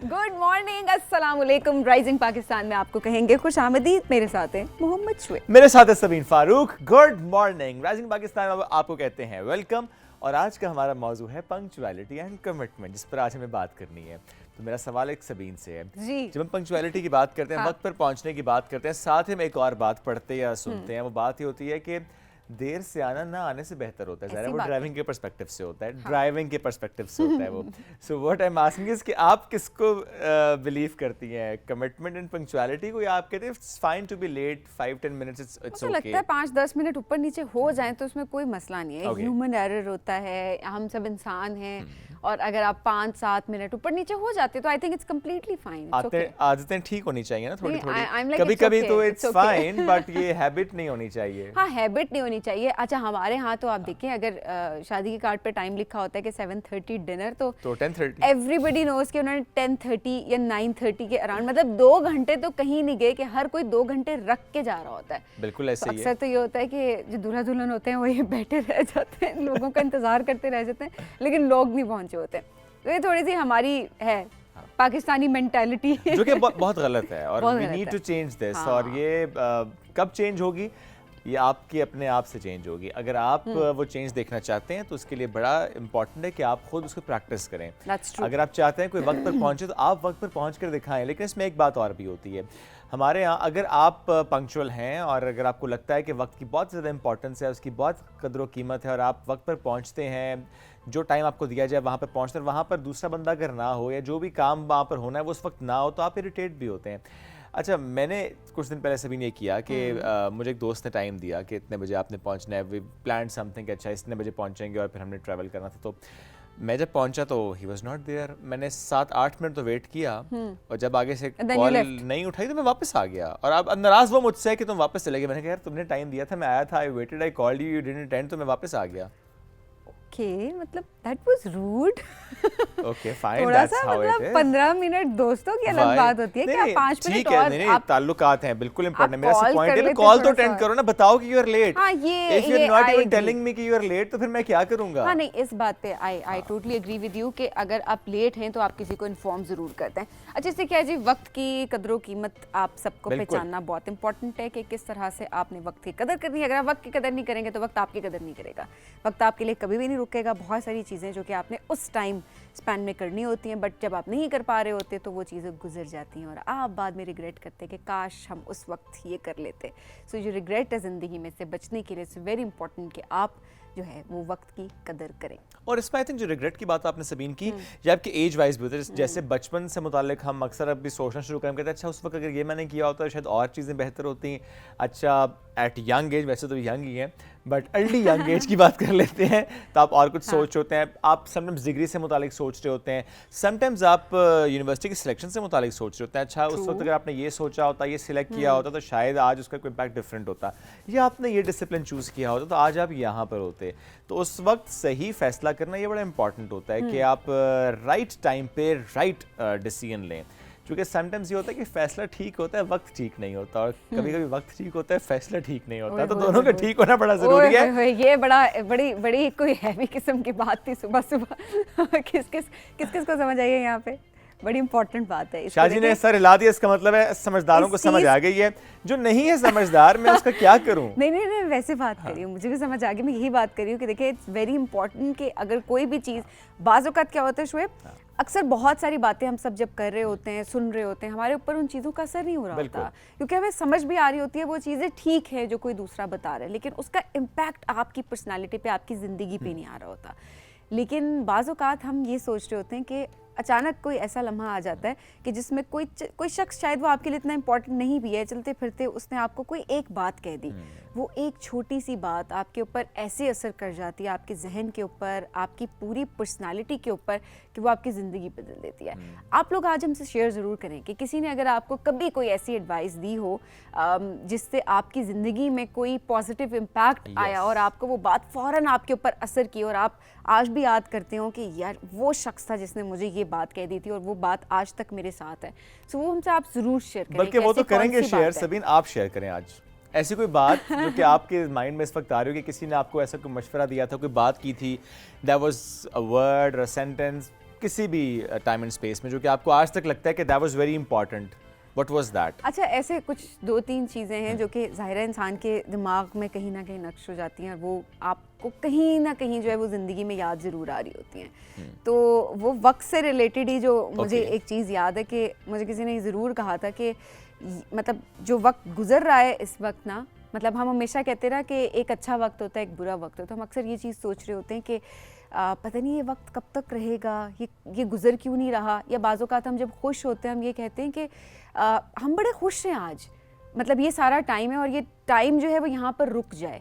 Good morning, अस्सलाम वालेकुम। Rising Pakistan में आपको कहेंगे खुश आमदीद। मेरे साथ है मोहम्मद शुएब, मेरे साथ है Sabeen Farooq. Good morning. Rising Pakistan में आपको कहते हैं वेलकम। और आज का हमारा मौजू है पंक्चुअलिटी एंड कमिटमेंट, जिस पर आज हमें बात करनी है। तो मेरा सवाल एक सबीन से है जी। जब हम पंक्चुअलिटी की बात करते हैं, वक्त पर पहुंचने की बात करते हैं, साथ ही हम एक और बात पढ़ते या सुनते हैं। वो बात ये होती है कि देर से आना ना आने से बेहतर होता है। ज़रा वो ड्राइविंग के पर्सपेक्टिव से होता है, ड्राइविंग के पर्सपेक्टिव से होता है वो। So what I am asking is कि आप किसको बिलीव करती हैं, कमिटमेंट एंड पंक्चुअलिटी को, या आप कहते हैं it's fine to be late 5-10 minutes, it's मुझे ओके? लगता है 5-10 मिनट ऊपर नीचे हो जाएं तो उसमें कोई मसला नहीं है। Okay. ह्यूमन एरर होता है, हम सब इंसान हैं। और अगर आप 5-7 मिनट ऊपर नीचे हो जाते तो I think it's completely fine. आदतें ठीक होनी चाहिए ना थोड़ी थोड़ी। I'm like, कभी it's कभी okay, तो it's it's okay. Fine, but ये हैबिट नहीं होनी चाहिए। हाँ, हैबिट नहीं होनी चाहिए। अच्छा, हमारे यहाँ तो आप देखें, अगर शादी के कार्ड पे टाइम लिखा होता है कि 7:30 डिनर, तो 10:30 एवरीबडी नोज कि उन्होंने 10:30 या 9:30 के अराउंड, मतलब 2 घंटे तो कहीं नहीं गए कि हर कोई 2 घंटे रख के जा रहा होता है। बिल्कुल ऐसे ही है। अक्सर तो ये होता है कि जो दूल्हा दुल्हन होते हैं वो ये बैठे रह जाते हैं, लोगों का इंतजार करते रह जाते हैं, लेकिन लोग नहीं पहुंचे होते। तो ये थोड़ी सी हमारी है पाकिस्तानी मेंटालिटी, जो कि बहुत गलत है और बहुत वी गलत नीड है। To change this. हाँ। और ये कब चेंज होगी? ये आपके अपने आप से चेंज होगी। अगर आप वो चेंज देखना चाहते हैं तो उसके लिए बड़ा इंपॉर्टेंट है कि आप खुद उसको प्रैक्टिस करें। That's true. अगर आप चाहते हैं कोई वक्त पर पहुंचे तो आप वक्त पर पहुंच कर दिखाएं। लेकिन इसमें एक बात और भी होती है हमारे यहाँ, अगर आप पंक्चुअल हैं और अगर आपको लगता है कि वक्त की बहुत ज़्यादा इंपॉर्टेंस है, उसकी बहुत कदर व कीमत है, और आप वक्त पर पहुँचते हैं, जो टाइम आपको दिया जाए वहाँ पर पहुँचते हैं, वहाँ पर दूसरा बंदा अगर ना हो या जो भी काम वहाँ पर होना है वो उस वक्त ना हो, तो आप इरिटेट भी होते हैं। अच्छा, मैंने कुछ दिन पहले सभी ने किया कि मुझे एक दोस्त ने टाइम दिया कि इतने बजे आपने पहुंचना है, वी प्लान समथिंग, अच्छा इतने बजे पहुंचेंगे, और फिर हमने ट्रैवल करना था। तो मैं जब पहुंचा तो ही वाज नॉट देयर। मैंने 7-8 मिनट तो वेट किया, और जब आगे से कॉल नहीं उठाई तो मैं वापस आ गया। और अब नाराज वो मुझसे है कि तुम वापस चले गए। मैंने कहा यार तुमने टाइम दिया था, मैं आया था, I waited, I called you, you didn't attend, तो मैं वापस आ गया। ओके, मतलब that was rude. Okay fine, थोड़ा दैट्स सा हाउ इट मतलब इज। 15 मिनट दोस्तों की अलग बात होती है कि आप 5 मिनट ठीक है, और नहीं, आप ताल्लुकात हैं, बिल्कुल इंपॉर्टेंट है। मेरा कॉल पॉइंट कर है, लेते कॉल तो थोड़ा अटेंड सा। करो ना, बताओ कि यू आर लेट। हाँ, ये if you are not I even agree. Telling me कि यू आर लेट, तो फिर मैं क्या करूंगा? हाँ, नहीं, इस बात पे I totally agree with you कि अगर आप लेट हैं तो आप किसी को इन्फॉर्म जरूर करते हैं। अच्छा, इससे क्या है जी, वक्त की कदर कीमत आप सबको पहचानना बहुत इंपॉर्टेंट है कि किस तरह से आपने वक्त की कदर करनी है। अगर आप वक्त की कदर नहीं करेंगे तो वक्त आपकी कदर नहीं करेगा। वक्त आपके लिए कभी भी नहीं रुकेगा। बहुत सारी चीज़ें जो कि आपने उस टाइम स्पैन में करनी होती हैं, बट जब आप नहीं कर पा रहे होते तो वो चीज़ें गुजर जाती हैं और आप बाद में रिग्रेट करते हैं कि काश हम उस वक्त ये कर लेते। सो जो रिग्रेट है ज़िंदगी में से बचने के लिए इट्स वेरी इंपॉर्टेंट कि आप जो है वो वक्त की कदर करें। और इसमें आई थिंक जो रिग्रेट की बात आपने सबीन की, ये आपके एज वाइज भी होता है। जैसे बचपन से मुतालिक हम अक्सर अभी सोचना शुरू करें, कहते हैं अच्छा उस वक्त अगर ये मैंने किया होता तो शायद और चीज़ें बेहतर होती। अच्छा, एट यंग एज, वैसे तो यंग ही हैं, बट अर्ली यंग एज की बात कर लेते हैं तो आप और कुछ सोच होते हैं। आप समटाइम्स डिग्री से मुतालिक सोच रहे होते हैं, समटाइम्स आप यूनिवर्सिटी की सिलेक्शन से मुतालिक सोच रहे होते हैं। अच्छा, उस वक्त अगर आपने ये सोचा होता, ये सिलेक्ट किया होता, तो शायद आज उसका कोई इम्पैक्ट डिफरेंट होता, या आपने ये डिसिप्लिन चूज़ किया होता तो आज आप यहाँ पर होते। तो उस वक्त सही फैसला करना ये बड़ा इंपॉर्टेंट होता है कि आप राइट टाइम पे राइट डिसीजन लें। क्योंकि समटाइम्स ये होता है कि फैसला ठीक होता है, वक्त ठीक नहीं होता, और कभी कभी वक्त ठीक होता है, फैसला ठीक नहीं होता। तो दोनों का ठीक होना बड़ा जरूरी है। ये बड़ी कोई हैवी किस्म की बात थी सुबह सुबह। किस को समझ आई है यहाँ पे? बड़ी इंपॉर्टेंट बात है। शाहजी ने सर हिला दिया, इसका मतलब है समझदारों को समझ आ गई है। जो नहीं है समझदार, मैं उसका क्या करूं? नहीं, वैसे बात करी हूँ, मुझे भी समझ आ गई। मैं यही बात करी हूँ कि देखिए, इट्स वेरी इंपॉर्टेंट कि अगर कोई भी चीज़, बाज़ औक़ात क्या होता है शुएब, अक्सर बहुत सारी बातें हम सब जब कर रहे होते हैं, सुन रहे होते हैं, हमारे ऊपर उन चीज़ों का असर नहीं हो रहा होता, क्योंकि हमें समझ भी आ रही होती है वो चीज़ें ठीक है जो कोई दूसरा बता रहा है, लेकिन उसका इम्पैक्ट आपकी पर्सनालिटी पे, आपकी ज़िंदगी पे नहीं आ रहा होता। लेकिन बाज़ औक़ात हम ये सोच रहे होते हैं कि अचानक कोई ऐसा लम्हा आ जाता है कि जिसमें कोई शख्स, शायद वो आपके लिए इतना इंपॉर्टेंट नहीं भी है, चलते फिरते उसने आपको कोई एक बात कह दी। वो एक छोटी सी बात आपके ऊपर ऐसे असर कर जाती है, आपके जहन के ऊपर, आपकी पूरी पर्सनालिटी के ऊपर, कि वो आपकी ज़िंदगी बदल देती है। आप लोग आज हमसे शेयर ज़रूर करें कि किसी ने अगर आपको कभी कोई ऐसी एडवाइस दी हो जिससे आपकी ज़िंदगी में कोई पॉजिटिव इम्पैक्ट आया और आपको वो बात फ़ौरन आपके ऊपर असर की, और आप आज भी याद करते हो कि यार वो शख्स था जिसने मुझे ये बात कह दी थी और वो बात आज तक मेरे साथ है। सो वो हमसे आप ज़रूर शेयर करें। बल्कि वो तो करेंगे शेयर, सबीन आप शेयर करें आज ऐसी कोई बात जो कि आपके माइंड में इस वक्त आ रही हो कि किसी ने आपको ऐसा कोई मशवरा दिया था, कोई बात की थी, दैट वाज अ वर्ड और अ सेंटेंस, किसी भी टाइम एंड स्पेस में जो कि आपको आज तक लगता है कि that was very important, what was that? अच्छा, ऐसे कुछ 2-3 चीज़ें हैं जो कि ज़ाहिर है इंसान के दिमाग में कहीं ना कहीं नक्श हो जाती हैं और वो आपको कहीं ना कहीं जो है वो ज़िंदगी में याद ज़रूर आ रही होती हैं। तो वो वक्त से रिलेटेड ही जो मुझे एक चीज़ याद है कि मुझे किसी ने ज़रूर कहा था कि मतलब जो वक्त गुजर रहा है इस वक्त ना, मतलब हम हमेशा कहते ना कि एक अच्छा वक्त होता है, एक बुरा वक्त होता है। हम अक्सर ये चीज़ सोच रहे होते हैं कि पता नहीं ये वक्त कब तक रहेगा, ये गुजर क्यों नहीं रहा। या बाज़ औक़ात हम जब खुश होते हैं हम ये कहते हैं कि हम बड़े खुश हैं आज, मतलब ये सारा टाइम है और ये टाइम जो है वो यहाँ पर रुक जाए।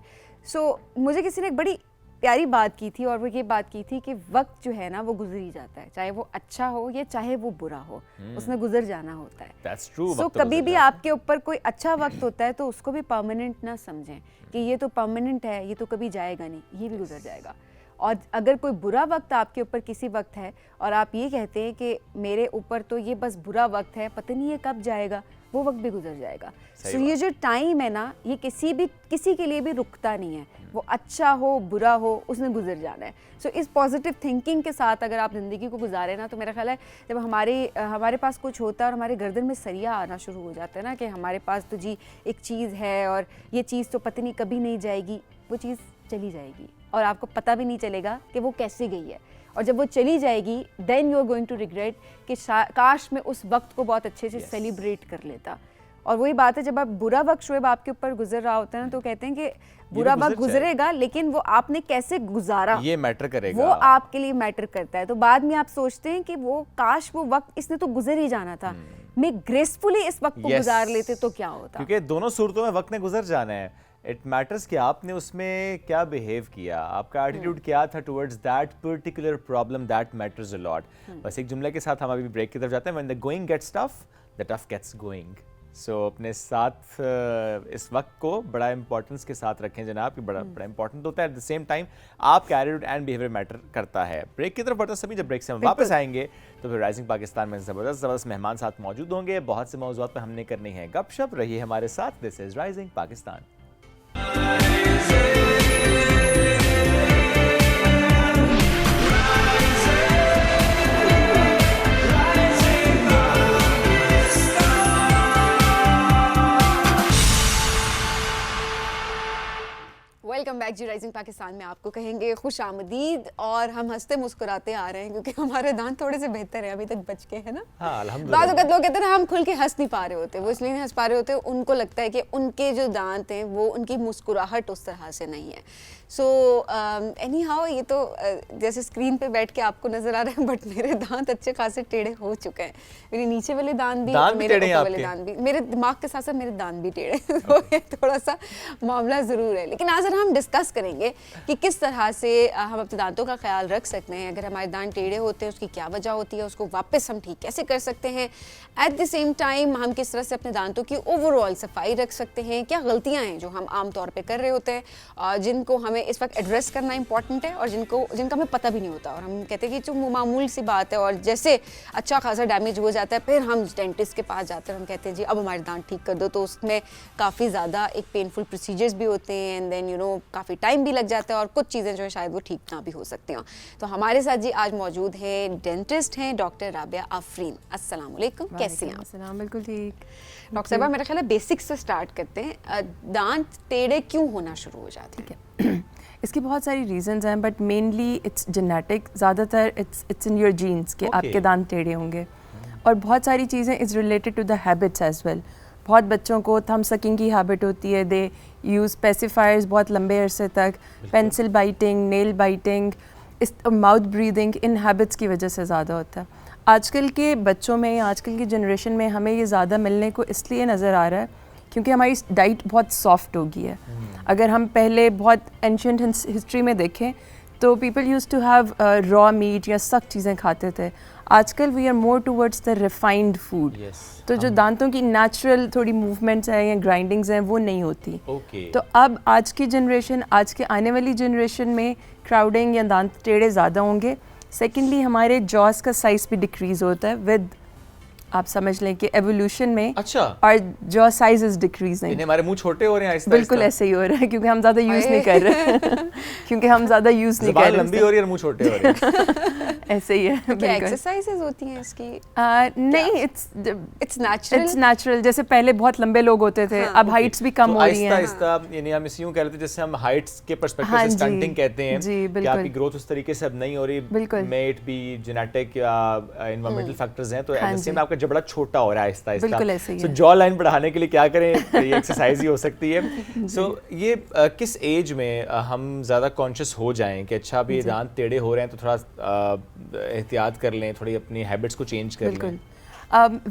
मुझे किसी ने एक बड़ी प्यारी बात की थी और वो ये बात की थी कि वक्त जो है ना वो गुजर ही जाता है, चाहे वो अच्छा हो या चाहे वो बुरा हो, उसने गुजर जाना होता है। That's true, So, कभी भी आपके ऊपर कोई अच्छा वक्त होता है तो उसको भी परमानेंट ना समझें कि ये तो परमानेंट है, ये तो कभी जाएगा नहीं, ये भी गुजर जाएगा। और अगर कोई बुरा वक्त आपके ऊपर किसी वक्त है और आप ये कहते हैं कि मेरे ऊपर तो ये बस बुरा वक्त है, पता नहीं ये कब जाएगा, वो वक्त भी गुजर जाएगा। सो ये जो टाइम है ना, ये किसी के लिए भी रुकता नहीं है, वो अच्छा हो बुरा हो उसने गुजर जाना है। सो इस पॉजिटिव थिंकिंग के साथ अगर आप ज़िंदगी को गुजारें ना, तो मेरा ख्याल है जब हमारे पास कुछ होता है और हमारे गर्दन में सरिया आना शुरू हो जाता है ना कि हमारे पास तो जी एक चीज़ है और ये चीज़ तो पता नहीं कभी नहीं जाएगी, वो चीज़ चली जाएगी और आपको पता भी नहीं चलेगा कि वो कैसे गई है। और जब वो चली जाएगी then you are going to regret कि काश मैं उस वक्त को बहुत अच्छे से सेलिब्रेट कर लेता। और वही बात है, जब आप बुरा वक्त शुएब आपके ऊपर गुजर रहा होता है ना, तो कहते हैं कि बुरा वक्त गुजरेगा लेकिन वो आपने कैसे गुजारा ये मैटर करेगा, वो आपके लिए मैटर करता है। तो बाद में आप सोचते हैं कि वो काश वो वक्त इसने तो गुजर ही जाना था, मैं ग्रेसफुली इस वक्त को गुजार लेते तो क्या होता। क्योंकि दोनों सूरतों में वक्त ने गुजर जाना है। इट मैटर्स कि आपने उसमें क्या बिहेव किया, आपका एटीट्यूड क्या था towards that particular problem, that matters a lot. बस एक जुमले के साथ हम अभी ब्रेक की तरफ जाते हैं। When the going gets tough, the tough gets going. So अपने साथ इस वक्त को बड़ा इंपॉर्टेंस के साथ रखें जनाब, कि बड़ा इंपॉर्टेंट होता है। एट द सेम टाइम आपका एटीट्यूड एंड बिहेवियर मैटर करता है। ब्रेक की तरफ बढ़ते सभी, जब ब्रेक से हम वापस आएंगे तो फिर राइजिंग पाकिस्तान में ज़बरदस्त मेहमान साथ मौजूद होंगे। बहुत से मौज़ूआत पर हमने करनी है गपशप। रहिए हमारे साथ। This is rising Pakistan. Welcome back जी। राइजिंग पाकिस्तान में आपको कहेंगे खुश आमदीद। और हम हंसते मुस्कुराते आ रहे हैं क्योंकि हमारे दांत थोड़े से बेहतर है, अभी तक बच के, है ना। हाँ, अल्हम्दुलिल्लाह। बाद वक्त लोग कहते हैं ना हम खुल के हंस नहीं पा रहे होते, वो इसलिए नहीं हंस पा रहे होते, उनको लगता है कि उनके जो दांत हैं वो उनकी मुस्कुराहट उस तरह से नहीं है। सो एनी हाउ, ये तो जैसे स्क्रीन पे बैठ के आपको नजर आ रहे हैं, बट मेरे दांत अच्छे खासे टेढ़े हो चुके हैं। मेरे नीचे वाले दांत भी और मेरे ऊपर वाले दांत भी, मेरे दिमाग के साथ साथ मेरे दांत भी टेढ़े तो ये थोड़ा सा मामला ज़रूर है। लेकिन आज हम डिस्कस करेंगे कि किस तरह से हम अपने दांतों का ख्याल रख सकते हैं। अगर हमारे दांत टेढ़े होते हैं उसकी क्या वजह होती है, उसको वापस हम ठीक कैसे कर सकते हैं। एट द सेम टाइम हम किस तरह से अपने दांतों की ओवरऑल सफाई रख सकते हैं। क्या गलतियाँ हैं जो हम आम तौर पर कर रहे होते हैं, जिनको हमें इस वक्त एड्रेस करना इंपॉर्टेंट है और जिनका हमें पता भी नहीं होता। और हम कहते हैं कि जो मामूल सी बात है और जैसे अच्छा खासा डैमेज हो जाता है फिर हम डेंटिस्ट के पास जाते हैं, हम कहते हैं जी अब हमारे दांत ठीक कर दो। तो उसमें काफ़ी ज़्यादा एक पेनफुल प्रोसीजर्स भी होते हैं एंड देन काफ़ी टाइम भी लग जाता है और कुछ चीज़ें जो है शायद वो ठीक ना भी हो सकती हैं। तो हमारे साथ जी आज मौजूद हैं डेंटिस्ट हैं डॉक्टर राबिया आफरीन। अस्सलाम वालेकुम, कैसी हैं आप? बिल्कुल ठीक। डॉक्टर साहबा, मेरा ख्याल है बेसिक्स से स्टार्ट करते हैं। दांत टेढ़े क्यों होना शुरू हो जाते हैं? इसकी बहुत सारी रीजंस हैं, बट मेनली इट्स जेनेटिक। ज़्यादातर इट्स इन योर जीन्स के आपके दांत टेढ़े होंगे। और बहुत सारी चीज़ें is related to the habits as well. बहुत बच्चों को थंब सकिंग की हैबिट होती है, दे यूज़ पेसिफायर्स बहुत लंबे अरसे तक, पेंसिल बाइटिंग, नेल बाइटिंग, इस माउथ ब्रीदिंग, इन हैबिट्स की वजह से ज़्यादा होता है। आजकल के बच्चों में, आजकल की जनरेशन में हमें ये ज़्यादा मिलने को इसलिए नज़र आ रहा है क्योंकि हमारी डाइट बहुत सॉफ्ट हो गई है। अगर हम पहले बहुत एंशिएंट हिस्ट्री में देखें तो people use to have raw meat या सख्त चीज़ें खाते थे। आजकल we are more towards the refined food. तो जो दांतों की नेचुरल थोड़ी मूवमेंट्स हैं या ग्राइंडिंग्स हैं वो नहीं होती। तो अब आज की जनरेशन, आज के आने वाली जनरेशन में क्राउडिंग या दांत टेढ़े ज़्यादा होंगे। सेकेंडली हमारे जॉस का साइज़ भी डिक्रीज़ होता है विद, आप समझ लें कि एवोल्यूशन में। अच्छा। और जॉ साइज इज डिक्रीजिंग। हमारे मुंह छोटे हो रहे हैं। बिल्कुल ऐसे ही हो रहा है क्योंकि हम ज़्यादा यूज़ नहीं कर रहे क्योंकि हम ज़्यादा यूज़ नहीं कर रहे। लंबी हो रही है और मुंह छोटे हो रहे हैं। ऐसे ही है क्या बिल्कुल। एक्सरसाइजेज होती हैं इसकी? नहीं, इट्स नेचुरल। It's natural. जैसे पहले बहुत लंबे लोग होते थे, हाँ, अब हाइट्स भी कम हो रही हैं। आहिस्ता यानी हम इसे यूं कह रहे थे जैसे हम हाइट्स के पर्सपेक्टिव हाँ से जी, स्टंटिंग कहते हैं जी, कि बिल्कुल। आपकी ग्रोथ उस तरीके से अब नहीं हो रही, बिल्कुल। मे इट बी जेनेटिक या एनवायरमेंटल फैक्टर्स हैं, तो हाँ एट द सेम जी। आपका जबड़ा छोटा हो रहा है आहिस्ता आहिस्ता। बिल्कुल ऐसे ही सो है। जॉ लाइन बढ़ाने के लिए क्या करें? ये एक्सरसाइज ही हो सकती है। सो ये किस एज में हम ज़्यादा कॉन्शियस हो जाएं कि अच्छा अभी दांत टेढ़े हो रहे हैं तो थोड़ा एहतियात कर लें, थोड़ी अपनी हैबिट्स को चेंज कर लें? बिल्कुल।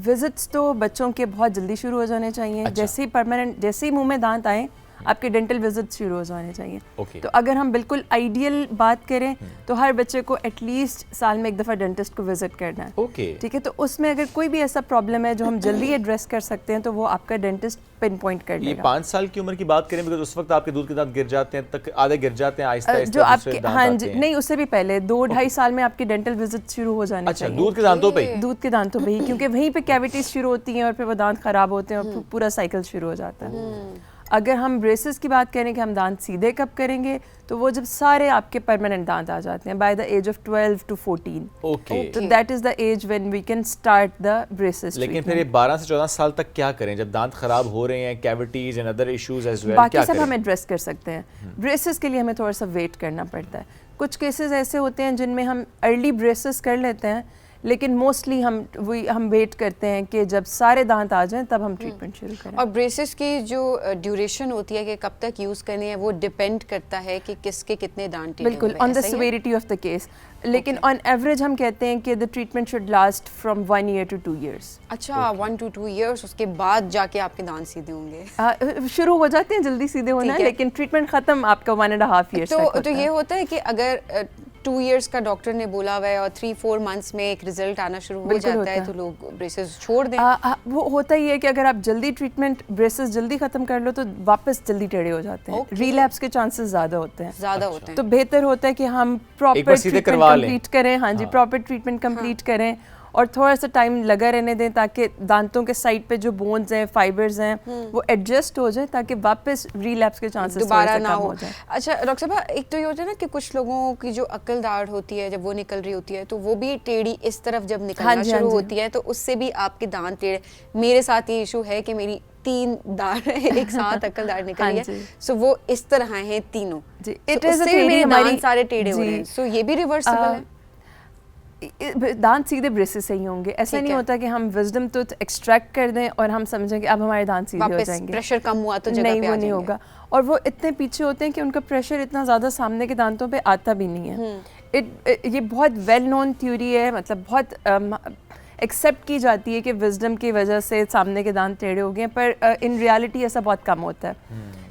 विजिट्स तो बच्चों के बहुत जल्दी शुरू हो जाने चाहिए। अच्छा। जैसे ही परमानेंट, जैसे ही मुंह में दांत आए, आपके डेंटल विजिट्स शुरू हो जाने चाहिए। ओके। तो अगर हम बिल्कुल आइडियल बात करें तो हर बच्चे को एटलीस्ट साल में एक दफ़ा डेंटिस्ट को विजिट करना है। ओके। ठीक है, तो उसमें अगर कोई भी ऐसा प्रॉब्लम है जो हम जल्दी एड्रेस कर सकते हैं तो वो आपका डेंटिस्ट पिन पॉइंट कर ये देगा। 5 साल की उम्र की बात करें, बिकॉज उस वक्त आपके दूध के दांत गिर जाते हैं, तक आधे गिर जाते हैं आहिस्ता आहिस्ता जो दूसरे आपके, दांत हाँ आते जी, हैं। नहीं उससे भी पहले 2-2.5 साल में आपके डेंटल विजिट शुरू हो जाने अच्छा, चाहिए। दूध के दांतों पे ही? दूध के दांतों पे ही, क्योंकि वहीं पे कैविटीज शुरू होती हैं और फिर वो दांत खराब होते हैं और फिर पूरा साइकिल शुरू हो जाता है। अगर हम ब्रेसेस की बात करें कि हम दांत सीधे कब करेंगे, तो वो जब सारे आपके परमानेंट दांत आ जाते हैं by the age of 12 to 14। Okay. तो that is the age when we can start the braces. लेकिन फिर ये 12 से 14 साल तक क्या करें जब दांत खराब हो रहे हैं, cavities and other issues as well? बाकी क्या सब करें? हम एड्रेस कर सकते हैं। ब्रेसेस के लिए हमें थोड़ा सा वेट करना पड़ता है। कुछ केसेस ऐसे होते हैं जिनमें हम अर्ली ब्रेसेस कर लेते हैं, लेकिन मोस्टली हम वेट करते हैं कि जब सारे दांत आ जाएं तब हम ट्रीटमेंट शुरू करें। और ब्रेसेस की जो ड्यूरेशन होती है कि कब तक यूज़ करनी है, वो डिपेंड करता है कि किसके कितने दांत टेढ़े बिल्कुल, हुए हैं, ऑन द ऐसा ही है? Severity of the case. लेकिन ऑन एवरेज हम कहते हैं कि the treatment should last from 1 year to 2 years। अच्छा, 1 to 2 years, उसके बाद जाके आपके दांत सीधे होंगे। शुरू हो जाते हैं जल्दी सीधे होना, ठीक है। लेकिन ट्रीटमेंट खत्म आपका 1.5 years तक होता तो ये होता है कि अगर 2 years का डॉक्टर ने बोला हुआ है और 3-4 months में एक रिजल्ट आना शुरू हो बिल्कुल जाता होता है है। तो लोग ब्रेसेस छोड़ दें। वो होता ही है कि अगर आप जल्दी ट्रीटमेंट ब्रेसेस जल्दी खत्म कर लो तो वापस जल्दी टेढ़े हो जाते हैं। Okay। रिलैप्स के चांसेस ज़्यादा होते हैं। ज़्यादा होते हैं। तो बेहतर होता है कि हम प्रॉपर बार सीधे ट्रीटमेंट करवा लें। कंप्लीट करें। हाँ जी, प्रॉपर ट्रीटमेंट कंप्लीट करें और थोड़ा सा टाइम लगा रहने दें ताकि दांतों के साइड पे जो बोन्स हैं, फाइबर्स हैं, वो एडजस्ट हो जाए ताकि वापस रिलैप्स के चांसेस दोबारा ना कम हो हो जाए। अच्छा डॉक्टर साहब, एक तो ये होता है ना कि कुछ लोगों की जो अक्ल दाढ़ होती है, जब वो निकल रही होती है तो वो भी टेढ़ी इस तरफ जब निकलना हाँ जी, हाँ शुरू जी। होती है तो उससे भी आपके दांत टेढ़े। मेरे साथ ये इशू है कि मेरी 3 दाढ़ एक साथ अक्ल दाढ़ निकल हाँ रही जी। है, सो वो इस तरह हैं तीनों। जी, So it is a उससे भी टेढ़ी मेरे हमारी- दांत सारे टेढ़े हो जी। रहे हैं, सो ये भी रिवर्सिबल है? दांत सीधे ब्रेसेस से ही होंगे। ऐसा ठीक नहीं है। होता कि हम विजडम टूथ एक्सट्रैक्ट कर दें और हम समझें कि अब हमारे दांत सीधे हो वापस जाएंगे। प्रेशर कम हुआ तो जगह नहीं, पे आ वो नहीं जाएंगे। होगा। और वो इतने पीछे होते हैं कि उनका प्रेशर इतना ज़्यादा सामने के दांतों पे आता भी नहीं है। ये बहुत वेल नोन थ्योरी है, मतलब बहुत एक्सेप्ट की जाती है कि विजडम की वजह से सामने के दांत टेढ़े हो गए, पर इन रियलिटी ऐसा बहुत कम होता है।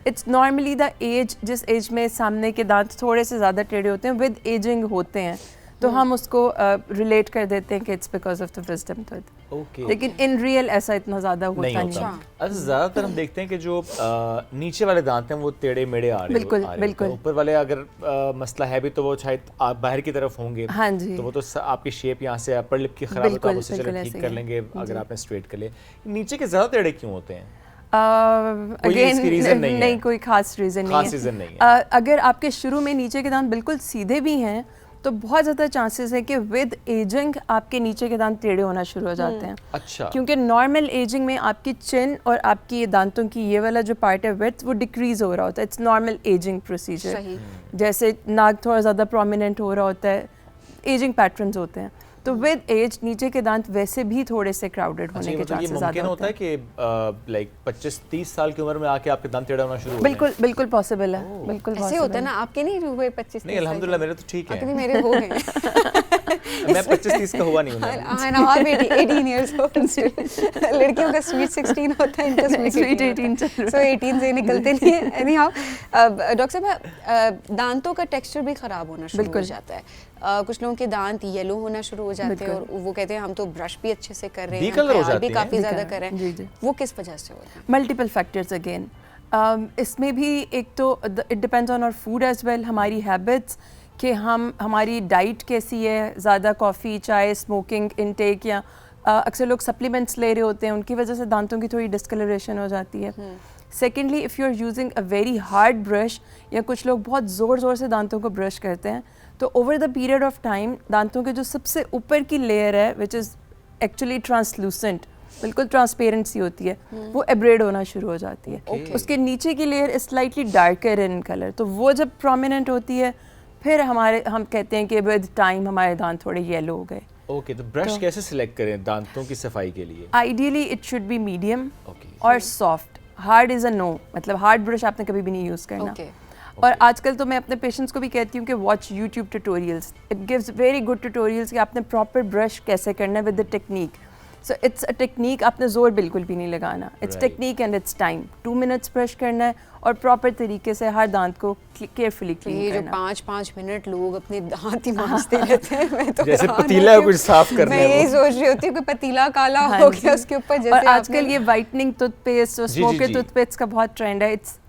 इट्स नॉर्मली द एज, जिस एज में सामने के दांत थोड़े से ज़्यादा टेढ़े होते हैं, विद एजिंग होते हैं, तो हम उसको रिलेट कर देते हैं कि it's because of the wisdom tooth. Okay. लेकिन इन रियल ऐसा इतना ज़्यादा होता नहीं नहीं होता। है। अच्छा, ज्यादातर हम देखते हैं कि जो नीचे वाले दांत हैं वो टेढ़े मेढ़े आ रहे बिल्कुल, होते हैं। बिल्कुल। ऊपर वाले अगर मसला है भी तो वो शायद बाहर की तरफ होंगे। हाँ जी। तो वो तो आपकी शेप यहाँ से अपर लिप की खराब है तो आप बिल्कुल, उससे चले बिल्कुल ठीक ऐसे कर ही है। लेंगे अगर आपने स्ट्रेट कर लिए। नीचे के ज्यादा टेढ़े क्यों होते हैं? कोई अगेन इसकी reason नहीं है? नहीं, कोई खास रीज़न खास नहीं है। reason नहीं है। अगर आपके शुरू में नीचे के दांत बिल्कुल सीधे भी हैं तो बहुत ज़्यादा चांसेस है कि विद एजिंग आपके नीचे के दांत टेढ़े होना शुरू हो जाते हैं। अच्छा। क्योंकि नॉर्मल एजिंग में आपकी चिन और आपकी ये दांतों की ये वाला जो पार्ट है विड्थ, वो डिक्रीज हो रहा होता है। It's normal ageing procedure. सही। जैसे नाक थोड़ा ज़्यादा प्रोमिनेंट हो रहा होता है, एजिंग पैटर्न्स होते हैं। तो विद एज नीचे के दांत वैसे भी थोड़े से क्राउडेड होने के ये चांसेस मुमकिन ज़्यादा होता होते है हैं। कि लाइक 25-30 साल की उम्र में आके आपके दांत टेढ़े होना शुरू हो जाएं? बिल्कुल बिल्कुल पॉसिबल है, बिल्कुल ऐसे possible होता है ना, आपके नहीं हुए 25? नहीं, अल्हम्दुलिल्लाह मेरे तो ठीक है। नहीं, मेरे हो गए। मैं 25-30 का हुआ नहीं हूं ना। हाँ, 18 years old still। लड़कियों का स्वीट 16 होता है, इनका स्वीट Sweet 18 18 चल रहा है। सो 18 से निकलते नहीं है। एनीहाउ डॉक्टर साहब, दांतों का टेक्सचर भी खराब होना शुरू हो बिल्कुल। जाता है। कुछ लोगों के दांत येलो होना शुरू हो जाते हैं और वो कहते हैं हम तो ब्रश भी अच्छे से कर रहे हैं, Decolor हो ख्याल भी जाते हैं। काफी ज्यादा कर रहे जी, हैं, जी। वो किस वजह से होता है? Multiple factors again. इसमें भी एक तो it depends on our food as well, हमारी हैबिट्स, कि हमारी डाइट कैसी है, ज़्यादा कॉफ़ी, चाय, स्मोकिंग इनटेक, या अक्सर लोग सप्लीमेंट्स ले रहे होते हैं, उनकी वजह से दांतों की थोड़ी डिस्कलरेशन हो जाती है। Secondly, if you are using a very hard brush, या कुछ लोग बहुत ज़ोर ज़ोर से दांतों को ब्रश करते हैं, तो over the period of time दांतों के जो सबसे ऊपर की लेयर है विच इज़ एक्चुअली ट्रांसलूसेंट, बिल्कुल ट्रांसपेरेंसी होती है, वो एब्रेड होना शुरू हो जाती है। Okay. उसके नीचे की layer is slightly darker in colour, तो वो जब प्रोमिनेंट होती है फिर हम कहते हैं कि विद टाइम हमारे दांत थोड़े येलो हो गए। ओके, तो ब्रश कैसे सिलेक्ट करें दांतों की सफाई के लिए? Ideally it should be medium okay, और soft. Hard is a no, मतलब हार्ड ब्रश आपने कभी भी नहीं यूज़ करना। Okay. और आजकल तो मैं अपने पेशेंट्स को भी कहती हूँ कि watch YouTube tutorials, it gives very good tutorials कि आपने प्रॉपर ब्रश कैसे करना है with the technique. So it's a technique, आपने जोर बिल्कुल भी नहीं लगाना, it's Right. Technique and it's time. 2 minutes brush करना है और प्रॉपर तरीके से हर दांत को केयरफुली तो क्लीन ये जो करना। 5-5 मिनट लोग अपने दांत ही मांजते रहते हैं, मैं तो जैसे हैरान पतीला होती हूँ। कुछ साफ करना मैं है यही वो। सोच रही होती हूँ कि पतीला काला हाँ हो जी। गया उसके ऊपर, और जैसे आजकल ये वाइटनिंग टूथपेस्ट और जी, जी, स्मोकेड जी। टूथपेस्ट का बहुत ट्रेंड है। It's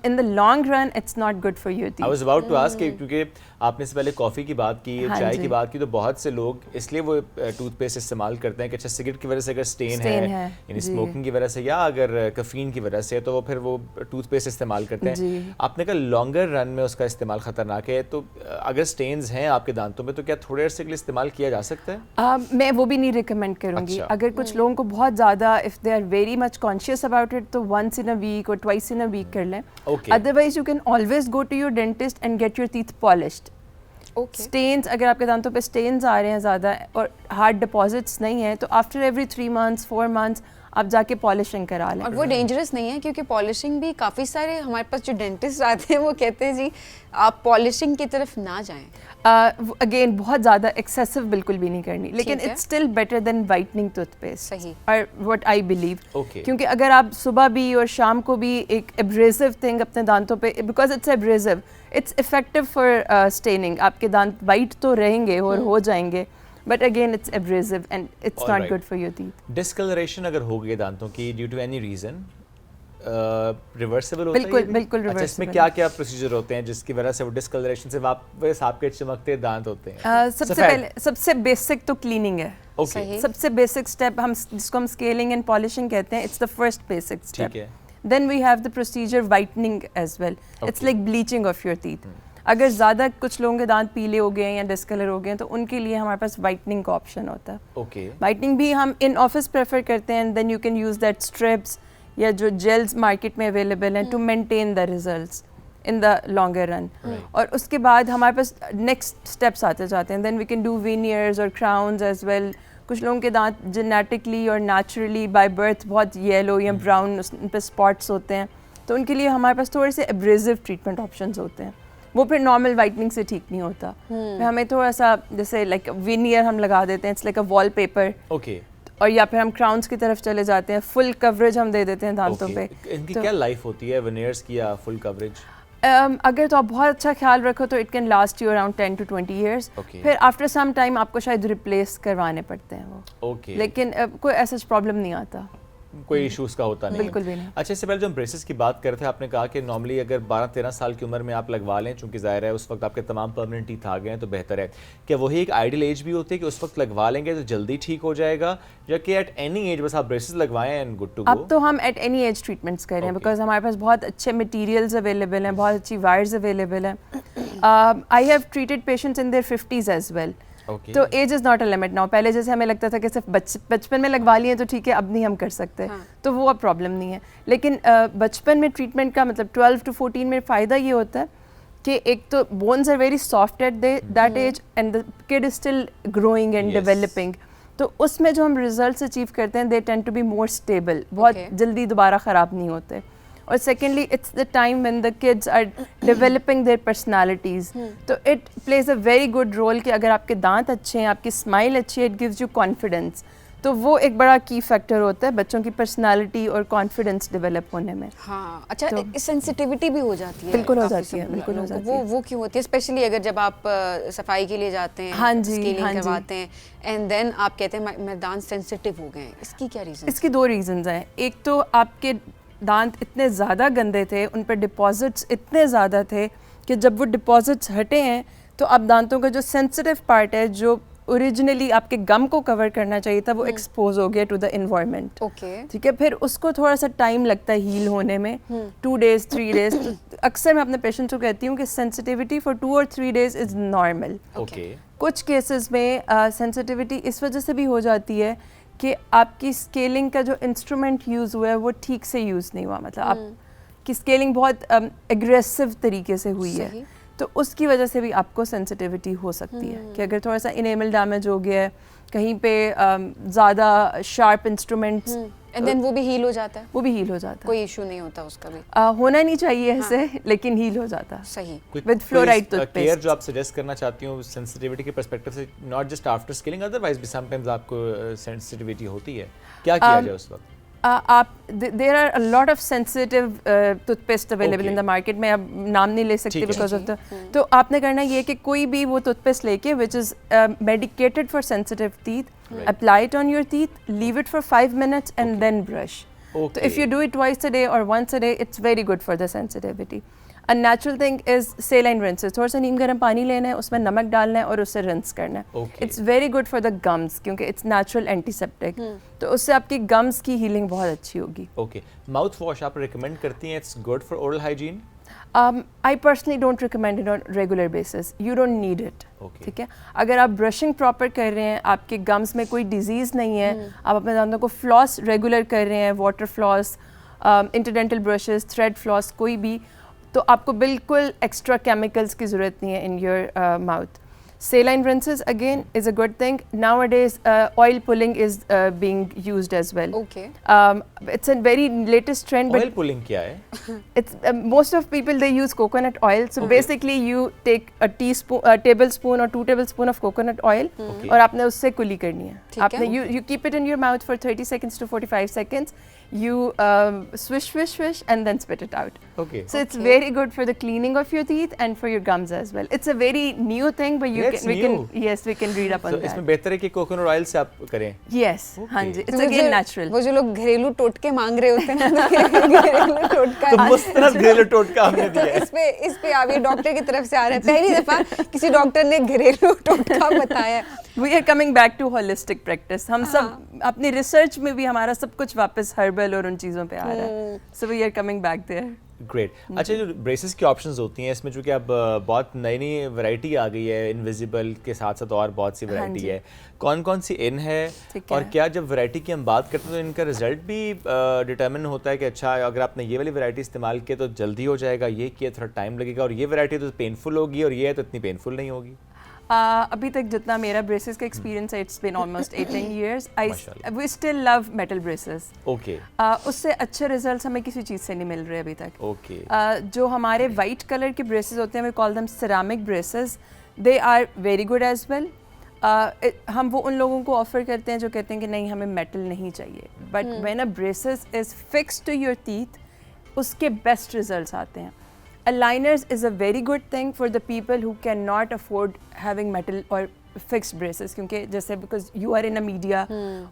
in the long run it's not good for your I teeth. Was about to ask, क्योंकि आपने से पहले कॉफ़ी की बात की, हाँ चाय जी। की बात की, तो बहुत से लोग इसलिए वो टूथपेस्ट इस्तेमाल करते हैं कि अच्छा सिगरेट की वजह से अगर स्टेन Stain है है, यानी जी। स्मोकिंग की वजह से या अगर कैफीन की वजह से, तो वो फिर वो टूथपेस्ट इस्तेमाल करते हैं। जी। आपने कहा लॉन्गर रन में उसका इस्तेमाल खतरनाक है, तो अगर स्टेन्स हैं आपके दांतों में तो क्या थोड़े अरसे के लिए इस्तेमाल किया जा सकता है? मैं वो भी नहीं रिकमेंड करूँगी। अच्छा। अगर कुछ लोगों को बहुत ज़्यादा if they are very much conscious about it तो वंस इन अ वीक और ट्वाइस इन अ वीक कर लें। Okay. Otherwise you can always go to your dentist and get your teeth polished. Okay. Stains, अगर आपके दांतों पे stains आ रहे हैं ज़्यादा और हार्ड डिपॉजिट्स नहीं है तो आफ्टर एवरी 3 मंथ्स 4 मंथ्स आप जाके पॉलिशिंग करा लें। और वो डेंजरस नहीं है, क्योंकि पॉलिशिंग भी काफ़ी सारे हमारे पास जो डेंटिस्ट आते हैं वो कहते हैं जी आप पॉलिशिंग की तरफ ना जाएं। अगेन बहुत ज़्यादा एक्सेसिव बिल्कुल भी नहीं करनी, लेकिन ठीक है। It's still better than whitening toothpaste. सही। और व्हाट आई बिलीव, Okay. क्योंकि अगर आप सुबह भी और शाम को भी एक एब्रेसिव थिंग अपने दांतों पे, because it's abrasive, it's effective for staining. आपके दांत वाइट तो रहेंगे और हो जाएंगे, but again it's abrasive and it's not Alright. Good for your teeth. Discoloration अगर हो गई दांतों की due to any reason, reversible होता है? बिल्कुल, ये भी? बिल्कुल अच्छा, इसमें reversible क्या क्या प्रोसीजर होते हैं जिसकी वजह से वो डिस्कलरेशन से वापस आपके चमकते दांत होते हैं? सबसे सफेद। पहले सबसे बेसिक तो क्लीनिंग है। ओके, सही। सबसे बेसिक स्टेप हम जिसको हम स्केलिंग एंड पॉलिशिंग कहते हैं, इट्स द फर्स्ट बेसिक ठीक स्टेप। है। Then we have the procedure whitening as well. It's Okay. like bleaching of your teeth. अगर ज़्यादा कुछ लोगों के दांत पीले हो गए हैं या डिस्कलर हो गए हैं तो उनके लिए हमारे पास वाइटनिंग का ऑप्शन होता है। ओके, वाइटनिंग भी हम इन ऑफिस प्रेफर करते हैं, then you can use that strips या जो जेल्स मार्केट में अवेलेबल हैं to maintain the results in the longer run. और उसके बाद हमारे पास नेक्स्ट स्टेप्स आते जाते हैं, देन वी कैन डू वीनियर्स और क्राउन्स एज वेल। कुछ लोगों के दांत जेनेटिकली और नेचुरली बाय बर्थ बहुत येलो या ब्राउन उन पर स्पॉट्स होते हैं, तो उनके लिए हमारे पास थोड़े से एब्रेसिव ट्रीटमेंट ऑप्शंस होते हैं। वो फिर नॉर्मल वाइटनिंग से ठीक नहीं होता। फिर हमें थोड़ा सा जैसे लाइक विनियर हम लगा देते हैं, it's like a wallpaper, okay, और या फिर हम क्राउन्स की तरफ चले जाते हैं, फुल कवरेज हम दे देते हैं दांतों पे। इनकी तो- क्या लाइफ होती है वेनियर्स की या फुल कवरेज? अगर तो आप बहुत अच्छा ख्याल रखो तो it can last you around 10 to 20 years। Okay. फिर आफ्टर सम टाइम आपको शायद रिप्लेस करवाने पड़ते हैं वो, ओके, लेकिन कोई ऐसा प्रॉब्लम नहीं आता। कोई इश्यूज का होता नहीं है। बिल्कुल भी नहीं। अच्छा, इससे पहले जो हम ब्रेसेस की बात कर रहे थे, आपने कहा कि नॉर्मली अगर 12-13 साल की उम्र में आप लगवा लें, चूंकि जाहिर है उस वक्त आपके तमाम परमानेंट टीथ आ गए हैं तो बेहतर है। क्या वही एक आइडियल एज भी होती है कि उस वक्त लगवा लेंगे तो जल्दी ठीक हो जाएगा, या कि एट एनी एज बस आप ब्रेसेस लगवाएं एंड गुड टू अब गो? तो हम एट एनी एज ट्रीटमेंट्स कर रहे हैं, Okay. बिकॉज हमारे पास बहुत अच्छे मटेरियल्स अवेलेबल हैं, बहुत अच्छी वायर्स अवेलेबल हैं। I have treated patients in their 50s age well. Okay, तो age is not a limit now. पहले जैसे हमें लगता था कि सिर्फ बचपन में लगवा लिए तो ठीक है, अब नहीं हम कर सकते, हाँ। तो वो अब प्रॉब्लम नहीं है। लेकिन बचपन में ट्रीटमेंट का मतलब 12 to 14 में फ़ायदा ये होता है कि एक तो bones are very soft at that age and the kid is still growing and Yes. Developing, तो उसमें जो हम रिजल्ट्स अचीव करते हैं they tend to be more stable, बहुत Okay. जल्दी दोबारा ख़राब नहीं होते। और secondly it's the time when the kids are developing their personalities, तो it plays a very good role कि अगर आपके दांत अच्छे हैं, आपकी स्माइल अच्छी है, इट गिव्स यू कॉन्फिडेंस, तो वो एक बड़ा की फैक्टर होता है बच्चों की पर्सनालिटी और कॉन्फिडेंस डेवलप होने में। हाँ, अच्छा, तो- सेंसिटिविटी भी हो जाती है? बिल्कुल हो काफी जाती है, सब बिल्कुल हो लोगों को। जाती है। वो क्यों होती है? स्पेशली अगर जब आप सफाई के लिए जाते हैं, हाँ जी, स्केलिंग हाँ जी। करवाते हैं, एंड देन आप कहते हैं मेरे दांत सेंसिटिव हो गए हैं, इसकी क्या रीजन? इसकी 2 रीजंस हैं। एक तो आपके दांत इतने ज़्यादा गंदे थे, उन पर डिपॉजिट्स इतने ज़्यादा थे कि जब वो डिपॉजिट्स हटे हैं तो अब दांतों का जो सेंसिटिव पार्ट है, जो ओरिजिनली आपके गम को कवर करना चाहिए था वो एक्सपोज हो गया टू द इन्वायरमेंट। ओके, ठीक है, फिर उसको थोड़ा सा टाइम लगता है हील होने में, 2 days 3 days। अक्सर मैं अपने पेशेंट्स को कहती हूँ कि sensitivity for 2 or 3 days is normal. Okay, कुछ केसेस में सेंसिटिविटी इस वजह से भी हो जाती है कि आपकी स्केलिंग का जो इंस्ट्रूमेंट यूज़ हुआ है वो ठीक से यूज़ नहीं हुआ, मतलब आपकी स्केलिंग बहुत एग्रेसिव तरीके से हुई है, तो उसकी वजह से भी आपको सेंसिटिविटी हो सकती है कि अगर थोड़ा सा इनेमल डैमेज हो गया है कहीं पे, ज़्यादा शार्प इंस्ट्रूमेंट्स, एंड देन वो भी हील हो जाता है, वो भी हील हो जाता है। कोई इशू नहीं होता उसका भी, होना नहीं चाहिए ऐसे, लेकिन हील हो जाता है। सही। With fluoride care toothpaste। जो आप सजेस्ट करना चाहती हो सेंसिटिविटी के पर्सपेक्टिव से, not just after scaling, otherwise भी समटाइम्स आपको सेंसिटिविटी होती है, क्या किया जाए उस वक्त? आप there are a lot of sensitive toothpaste available in the market, मैं अब नाम नहीं ले सकती बिकॉज ऑफ द, तो आपने करना ये है कि कोई भी वो टूथपेस्ट लेके which is medicated for sensitive teeth, apply it on your teeth, leave it for 5 minutes and then brush. तो if you do it twice a day or once a day, it's very good for the sensitivity. A natural thing is saline rinses. थोड़ा सा नीम गर्म पानी लेना है, उसमें नमक डालना है और उससे रिंस करना है। It's very good for the gums क्योंकि it's natural antiseptic. तो उससे आपकी gums की healing बहुत अच्छी होगी। ओके, माउथ वॉश आप रिकमेंड करती हैं, it's good for oral hygiene? I personally don't recommend it on regular basis. You don't need it. Okay. ठीक है, अगर आप ब्रशिंग प्रॉपर कर रहे हैं, आपके गम्स में कोई डिजीज़ नहीं है, आप अपने दांतों को फ्लॉस रेगुलर कर रहे हैं, water floss, interdental brushes, thread floss, कोई भी, तो आपको बिल्कुल एक्स्ट्रा केमिकल्स की ज़रूरत नहीं है in your mouth. Saline rinses again is a good thing. Nowadays, oil pulling is being used as well. Okay. It's a very latest trend. Oil pulling क्या है? It's most of people they use coconut oil. So basically, you take a tablespoon or 2 tablespoons of coconut oil, और आपने उससे कुली करनी है। आपने you keep it in your mouth for 30 seconds to 45 seconds. You swish and then spit it out. Okay. So it's very good for the cleaning of your teeth and for your gums as well. It's a very new thing, but we can read up on that. इसमें बेहतर है कि coconut oil से आप करें। Yes, हाँ जी, it's again natural. वो जो लोग घरेलू टोटके मांग रहे होते हैं ना, घरेलू टोटका, तो मुस्तरद घरेलू टोटका हमने दिया है। इस पे आप ये डॉक्टर की तरफ से आ रहा है, पहली दफा किसी डॉक्टर ने घरेलू टोटका बताया। We are coming back to holistic practice. हम सब अपनी रिसर्च में भी हमारा सब कुछ वापस हर्बल और उन चीज़ों पे आ रहा है। So we are coming back there. Great. अच्छा, जो ब्रेसेस की ऑप्शंस होती हैं इसमें चूँकि अब बहुत नई नई वैरायटी आ गई है, इनविजिबल के साथ साथ और बहुत सी वैरायटी है, कौन कौन सी इन है और क्या जब वैरायटी की हम बात करते हैं तो इनका रिजल्ट भी डिटर्मिन होता है कि अच्छा अगर आपने ये वाली वैरायटी इस्तेमाल की तो जल्दी हो जाएगा, ये किया थोड़ा टाइम लगेगा, और ये वैरायटी तो पेनफुल होगी और ये है तो इतनी पेनफुल नहीं होगी? अभी तक जितना मेरा ब्रेसेस का एक्सपीरियंस है, it's been almost 8-10 years. We still love metal braces. Okay. उससे अच्छे रिजल्ट्स हमें किसी चीज़ से नहीं मिल रहे अभी तक। ओके। जो हमारे वाइट कलर के ब्रेसेस होते हैं, we call them ceramic braces, they are very good as well. हम वो उन लोगों को ऑफर करते हैं जो कहते हैं कि नहीं हमें मेटल नहीं चाहिए, but when a braces is fixed to your teeth, उसके बेस्ट रिजल्ट्स आते हैं। Aligners is a very good thing for the people who cannot afford having metal or fixed braces, क्योंकि जैसे because you are in a media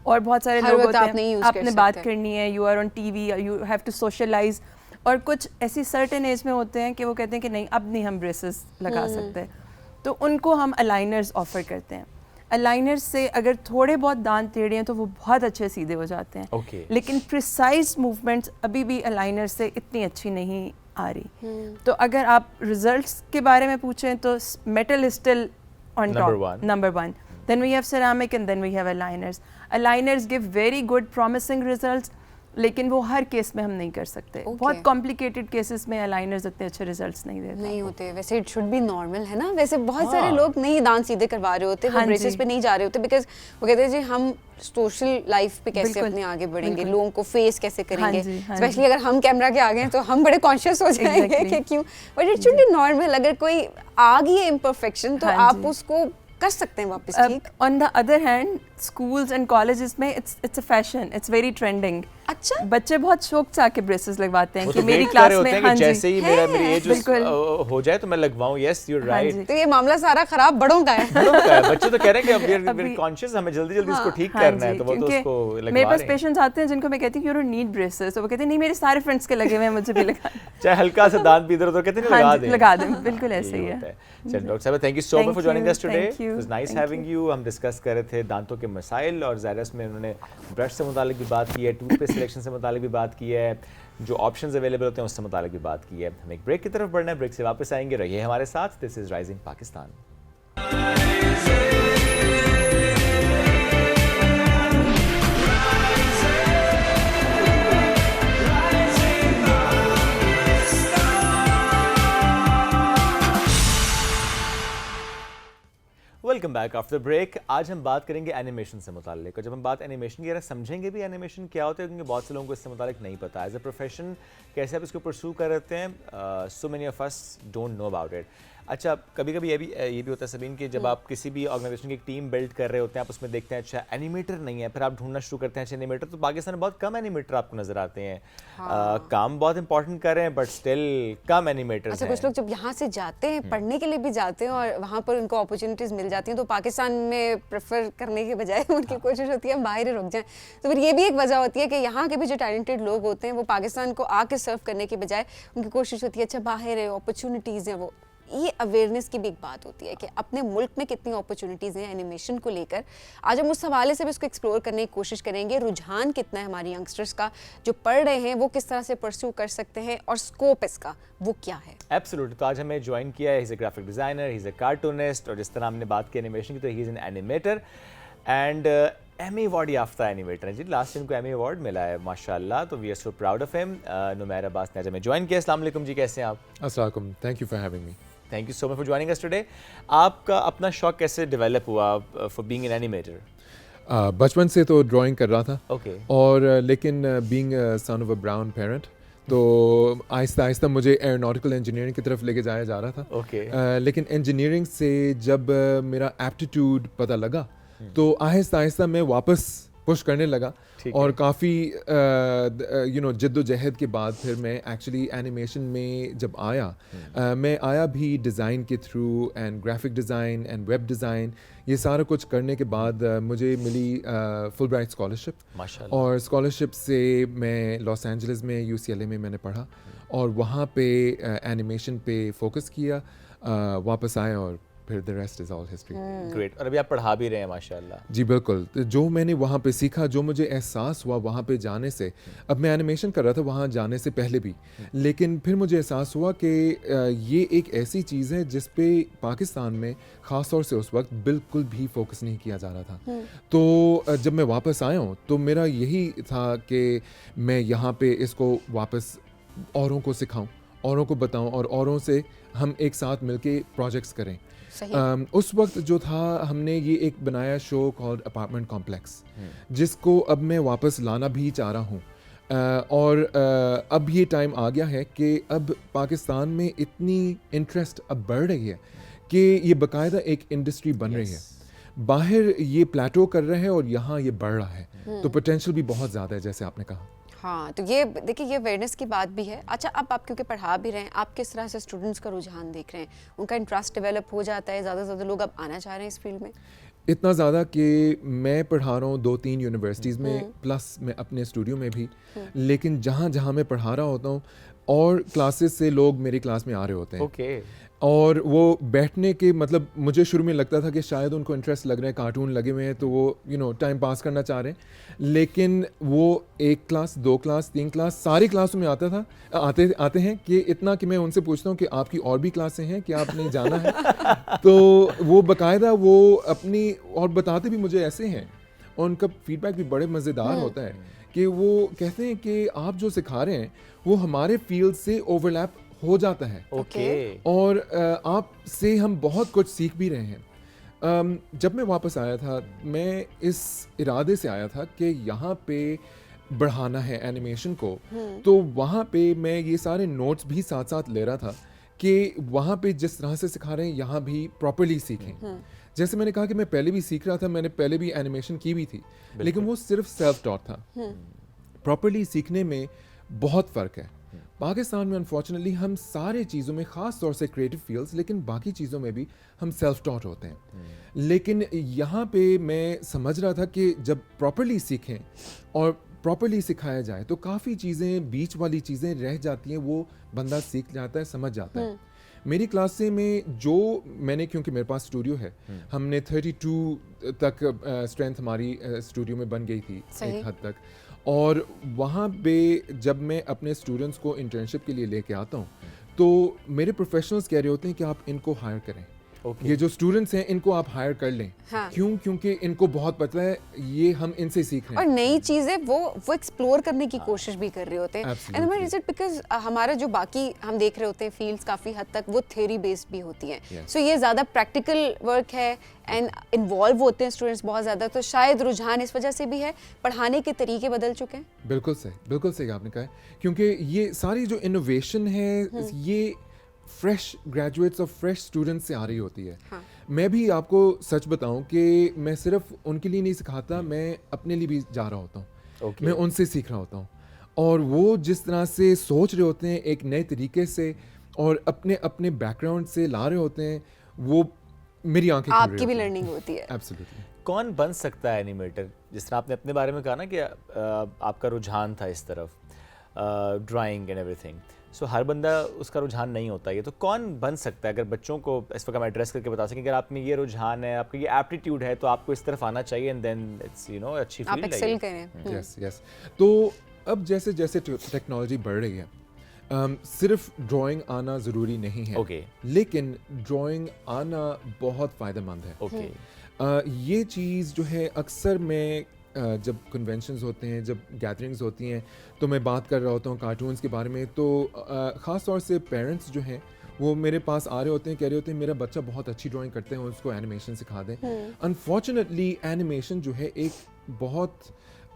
और बहुत सारे लोग होते हैं, आपने बात करनी है, you are on TV, you have to socialize, और कुछ ऐसी certain age में होते हैं कि वो कहते हैं कि नहीं अब नहीं हम braces लगा सकते, तो उनको हम aligners offer करते हैं। अलाइनर से अगर थोड़े बहुत दांत टेढ़े हैं तो वो बहुत अच्छे सीधे हो जाते हैं, लेकिन प्रिसाइज मूवमेंट्स अभी भी अलाइनर से इतनी अच्छी नहीं आ रही। तो अगर आप रिजल्ट्स के बारे में पूछें तो metal is still on top, number 1, then we have ceramic and then we have aligners. Aligners give very good promising results, लेकिन वो हर केस में हम नहीं कर सकते। बहुत कॉम्प्लिकेटेड केसेस में अलाइनर्स इतने अच्छे रिजल्ट्स नहीं होते। वैसे इट शुड बी नॉर्मल, है ना? वैसे बहुत सारे लोग नहीं दांत सीधे करवा रहे होते, वो ब्रेसेस पे नहीं जा रहे होते, बिकॉज वो कहते हैं जी हम सोशल लाइफ पे कैसे अपने आगे बढ़ेंगे, लोगों को फेस कैसे करेंगे, स्पेशली अगर हम कैमरा के आगे हैं तो हम बड़े कॉन्शियस हो जाएंगे कि क्यों, but it should B normal. अगर कोई आ गई है इम्परफेक्शन तो आप उसको कर सकते हैं वापस ठीक। On the other hand schools and colleges में it's a fashion, it's very trending. अच्छा, बच्चे बहुत शौक से आके ब्रेसेस लगवाते हैं वो कि तो मेरी wait कर रहे क्लास होते में, हैं हाँ कि जी, जैसे ही मेरी एज बिल्कुल। हो जाए तो मैं लगवाऊं। यस यू आर हाँ राइट। जी। तो ये मामला सारा खराब बड़ों का है। बच्चे तो कह रहे हैं कि अब वी अभी- कॉन्शियस, हमें जल्दी जल्दी इसको ठीक हाँ करना है, जी, तो वो तो क्योंकि उसको मेरे लगवा पास रहे हैं। पेशेंट्स आते हैं जिनको मैं कहती हूँ यू डोंट नीड ब्रेसेस, तो वो कहते हैं नहीं मेरे सारे फ्रेंड्स के लगे हुए हैं, मुझे भी लगा। चाहे हल्का सा दांत भी इधर उधर कहते हैं ना, हाँ लगा जी, दें। लगा दें, बिल्कुल ऐसे ही यही है। होता है। चलिए डॉक्टर साहब, thank you so much Thank for joining you, us today. thank it you, was nice thank having you. हम डिस्कस कर रहे थे दांतों के मसाइल, और ज़ाहिर इसमें उन्होंने ब्रश से मुतालिक भी बात की है, टूथपेस्ट सिलेक्शन से मुतालिक भी बात की है, जो ऑप्शंस अवेलेबल होते हैं उससे मुतालिक भी बात की है। हम एक ब्रेक की तरफ बढ़ना है, ब्रेक से वापस आएंगे, रहिए हमारे साथ। This is rising Pakistan. Welcome back after break. आज हम बात करेंगे एनिमेशन से मुताल्लिक, और जब हम बात एनिमेशन की समझेंगे भी एनिमेशन क्या होता है, क्योंकि बहुत से लोगों को इससे मुताल्लिक नहीं पता। एज अ प्रोफेशन कैसे आप इसको परस्यू कर रहे हैं, so many of us don't know about it. अच्छा, कभी कभी ये भी होता है सबीन कि जब आप किसी भी ऑर्गेनाइजेशन की एक टीम बिल्ड कर रहे होते हैं, आप उसमें देखते हैं अच्छा एनिमेटर नहीं है, फिर आप ढूंढना शुरू करते हैं अच्छा एनिमेटर, तो पाकिस्तान में बहुत कम एनिमेटर आपको नजर आते हैं। काम बहुत इंपॉर्टेंट कर रहे हैं बट स्टिल कम एनिमेटर्स अच्छा, हैं। कुछ लोग जब यहाँ से जाते हैं पढ़ने के लिए भी जाते हैं और वहाँ पर उनको अपॉर्चुनिटीज़ मिल जाती हैं, तो पाकिस्तान में प्रेफर करने के बजाय उनकी कोशिश होती है बाहर ही रुक जाएं। तो फिर ये भी एक वजह होती है कि यहाँ के भी जो टैलेंटेड लोग होते हैं वो पाकिस्तान को आके सर्व करने के बजाय उनकी कोशिश होती है अच्छा बाहर है, अपॉर्चुनिटीज़ हैं। वो ये अवेयरनेस की भी एक बात होती है कि अपने मुल्क में कितनी अपॉर्चुनिटीज़ हैं एनिमेशन को लेकर। आज हम उस हवाले से भी इसको एक्सप्लोर करने की कोशिश करेंगे। रुझान कितना है हमारी यंगस्टर्स का, जो पढ़ रहे हैं वो किस तरह से परस्यू कर सकते हैं, और स्कोप इसका वो क्या है। एब्सोल्युटली। तो आज हमें ज्वाइन किया है, he is a graphic designer, he is a cartoonist, और जिस तरह हमने बात की एनिमेशन की तो he is an animator and Emmy award याफ्ता एनिमेटर है जी। लास्ट इनको एमी अवार्ड मिला है माशाल्लाह, तो we are so proud of him. Numair Abbas ने आज हमें ज्वाइन किया। अस्सलाम वालेकुम जी, कैसे हैं आप? अस्सलाम वालेकुम, thank you for having me. Thank you so much for joining us today. आपका अपना शौक कैसे डेवलप हुआ फॉर बीइंग एन एनिमेटर? बचपन से तो ड्राइंग कर रहा था ओके। और लेकिन being son of a brown parent, तो आहिस्ता आहिस्ता मुझे एरोनॉटिकल इंजीनियरिंग की तरफ लेके जाया जा रहा था। ओके। लेकिन इंजीनियरिंग से जब मेरा एप्टीट्यूड पता लगा तो आहिस्ता आहिस्ता मैं वापस पुश करने लगा, और काफ़ी जिद्दोजहद के बाद फिर मैं एक्चुअली एनिमेशन में जब आया, मैं आया भी डिज़ाइन के through, and graphic design and web design, ये सारा कुछ करने के बाद मुझे मिली फुल ब्राइट स्कॉलरशिप, माशाल्लाह। और स्कॉलरशिप से मैं लॉस एंजलिस में UCLA में मैंने पढ़ा, और वहाँ पे एनिमेशन पे फोकस किया, वापस आए, और फिर the rest is all history. Great. और अभी आप पढ़ा भी रहे हैं माशाल्लाह। जी बिल्कुल। तो जो मैंने वहाँ पे सीखा, जो मुझे एहसास हुआ वहाँ पे जाने से, अब मैं एनिमेशन कर रहा था वहाँ जाने से पहले भी, लेकिन फिर मुझे एहसास हुआ कि ये एक ऐसी चीज़ है जिस पे पाकिस्तान में ख़ास तौर से उस वक्त बिल्कुल भी फोकस नहीं किया जा रहा था। तो जब मैं वापस आया हूँ तो मेरा यही था कि मैं यहाँ पे इसको वापस औरों को सिखाऊं, औरों को बताऊं, और औरों से हम एक साथ मिलके प्रोजेक्ट्स करें। उस वक्त जो था, हमने ये एक बनाया शो कॉल्ड अपार्टमेंट कॉम्प्लेक्स, जिसको अब मैं वापस लाना भी चाह रहा हूँ, और अब ये टाइम आ गया है कि अब पाकिस्तान में इतनी इंटरेस्ट अब बढ़ रही है कि ये बाकायदा एक इंडस्ट्री बन रही है। बाहर ये प्लेटो कर रहा है और यहाँ ये बढ़ रहा है, तो पोटेंशियल भी बहुत ज़्यादा है, जैसे आपने कहा। हाँ, तो ये देखिए ये अवेयरनेस की बात भी है। अच्छा, अब आप क्योंकि पढ़ा भी रहे हैं, आप किस तरह से स्टूडेंट्स का रुझान देख रहे हैं? उनका इंटरेस्ट डेवलप हो जाता है, ज़्यादा से ज़्यादा लोग अब आना चाह रहे हैं इस फील्ड में? इतना ज़्यादा कि मैं पढ़ा रहा हूँ 2-3 यूनिवर्सिटीज़ में, प्लस मैं अपने स्टूडियो में भी, लेकिन जहाँ जहाँ मैं पढ़ा रहा होता हूँ और क्लासेस से लोग मेरी क्लास में आ रहे होते हैं। ओके। और वो बैठने के मतलब, मुझे शुरू में लगता था कि शायद उनको इंटरेस्ट लग रहा है, कार्टून लगे हुए हैं तो वो टाइम पास करना चाह रहे हैं, लेकिन वो 1 क्लास 2 क्लास 3 क्लास सारी क्लासों में आते हैं कि इतना कि मैं उनसे पूछता हूँ कि आपकी और भी क्लासें हैं कि आपने जाना है? तो वो बाकायदा वो अपनी, और बताते भी मुझे ऐसे हैं, और उनका फीडबैक भी बड़े मज़ेदार होता है कि वो कहते हैं कि आप जो सिखा रहे हैं वो हमारे फील्ड से ओवरलैप हो जाता है, ओके। और आपसे हम बहुत कुछ सीख भी रहे हैं। जब मैं वापस आया था, मैं इस इरादे से आया था कि यहाँ पे बढ़ाना है एनिमेशन को, तो वहाँ पे मैं ये सारे नोट्स भी साथ साथ ले रहा था कि वहाँ पे जिस तरह से सिखा रहे हैं यहाँ भी प्रॉपर्ली सीखें। जैसे मैंने कहा कि मैं पहले भी सीख रहा था, मैंने पहले भी एनिमेशन की भी थी, लेकिन वो सिर्फ सेल्फ टॉट था। प्रॉपर्ली सीखने में बहुत फ़र्क है। पाकिस्तान में अनफॉर्चुनेटली हम सारे चीज़ों में, ख़ास तौर से क्रिएटिव फील्ड्स, लेकिन बाकी चीज़ों में भी हम सेल्फ टॉट होते हैं। लेकिन यहाँ पे मैं समझ रहा था कि जब प्रॉपर्ली सीखें और प्रॉपर्ली सिखाया जाए तो काफ़ी चीज़ें, बीच वाली चीज़ें रह जाती हैं, वो बंदा सीख जाता है, समझ जाता है। मेरी क्लास से में जो मैंने, क्योंकि मेरे पास स्टूडियो है, हमने 32 तक स्ट्रेंथ हमारी स्टूडियो में बन गई थी एक हद तक। और वहाँ पे जब मैं अपने स्टूडेंट्स को इंटर्नशिप के लिए लेके आता हूँ तो मेरे प्रोफेशनल्स कह रहे होते हैं कि आप इनको हायर करें। ये जो स्टूडेंट्स हैं इनको आप हायर कर लें। हाँ। क्यों? क्योंकि इनको बहुत पता है ये हम इनसे सीख रहे और हैं। नई चीजें वो एक्सप्लोर करने की कोशिश भी कर रहे होते हैं। Absolutely. And is it because हमारा जो बाकी हम देख रहे होते हैं फील्ड्स काफी हद तक वो थ्योरी बेस्ड भी होती हैं। Yes. सो ये ज्यादा प्रैक्टिकल वर्क है एंड इन्वॉल्व होते हैं स्टूडेंट्स बहुत ज्यादा, तो शायद रुझान इस वजह से भी है, पढ़ाने के तरीके बदल चुके हैं। बिल्कुल सही आपने कहा है। क्योंकि ये सारी जो इनोवेशन है ये फ्रेश ग्रेजुएट्स और फ्रेश स्टूडेंट्स से आ रही होती है। हाँ। मैं भी आपको सच बताऊं कि मैं सिर्फ उनके लिए नहीं सिखाता, मैं अपने लिए भी जा रहा होता हूँ। Okay. मैं उनसे सीख रहा होता हूँ और वो जिस तरह से सोच रहे होते हैं एक नए तरीके से और अपने अपने बैकग्राउंड से ला रहे होते हैं, वो मेरी आंखें खुल रही आपकी भी होती हैं। लर्निंग होती है। एब्सोल्युटली। कौन बन सकता है एनिमेटर? जिस तरह आपने अपने बारे में कहा ना कि आपका रुझान था इस तरफ, ड्राइंग एंड एवरीथिंग, सो हर बंदा उसका रुझान नहीं होता। ये तो कौन बन सकता है? अगर बच्चों को इस वक्त हम एड्रेस करके बता सकें, अगर आप में ये रुझान है, आपका ये एप्टीट्यूड है, तो आपको इस तरफ आना चाहिए एंड देन इट्स अच्छी आप फील्ड है एक्सेल ये। करें। यस। तो अब जैसे जैसे टेक्नोलॉजी बढ़ रही है, सिर्फ ड्राइंग आना ज़रूरी नहीं है। Okay. लेकिन ड्राइंग आना बहुत फ़ायदेमंद है। ओके। ये चीज़ जो है अक्सर मैं जब कन्वेंशंस होते हैं, जब गैदरिंग्स होती हैं, तो मैं बात कर रहा होता हूँ कार्टून्स के बारे में, तो ख़ास तौर से पेरेंट्स जो हैं वो मेरे पास आ रहे होते हैं, कह रहे होते हैं मेरा बच्चा बहुत अच्छी ड्राइंग करते हैं, उसको एनिमेशन सिखा दें। अनफॉर्चुनेटली एनिमेशन जो है एक बहुत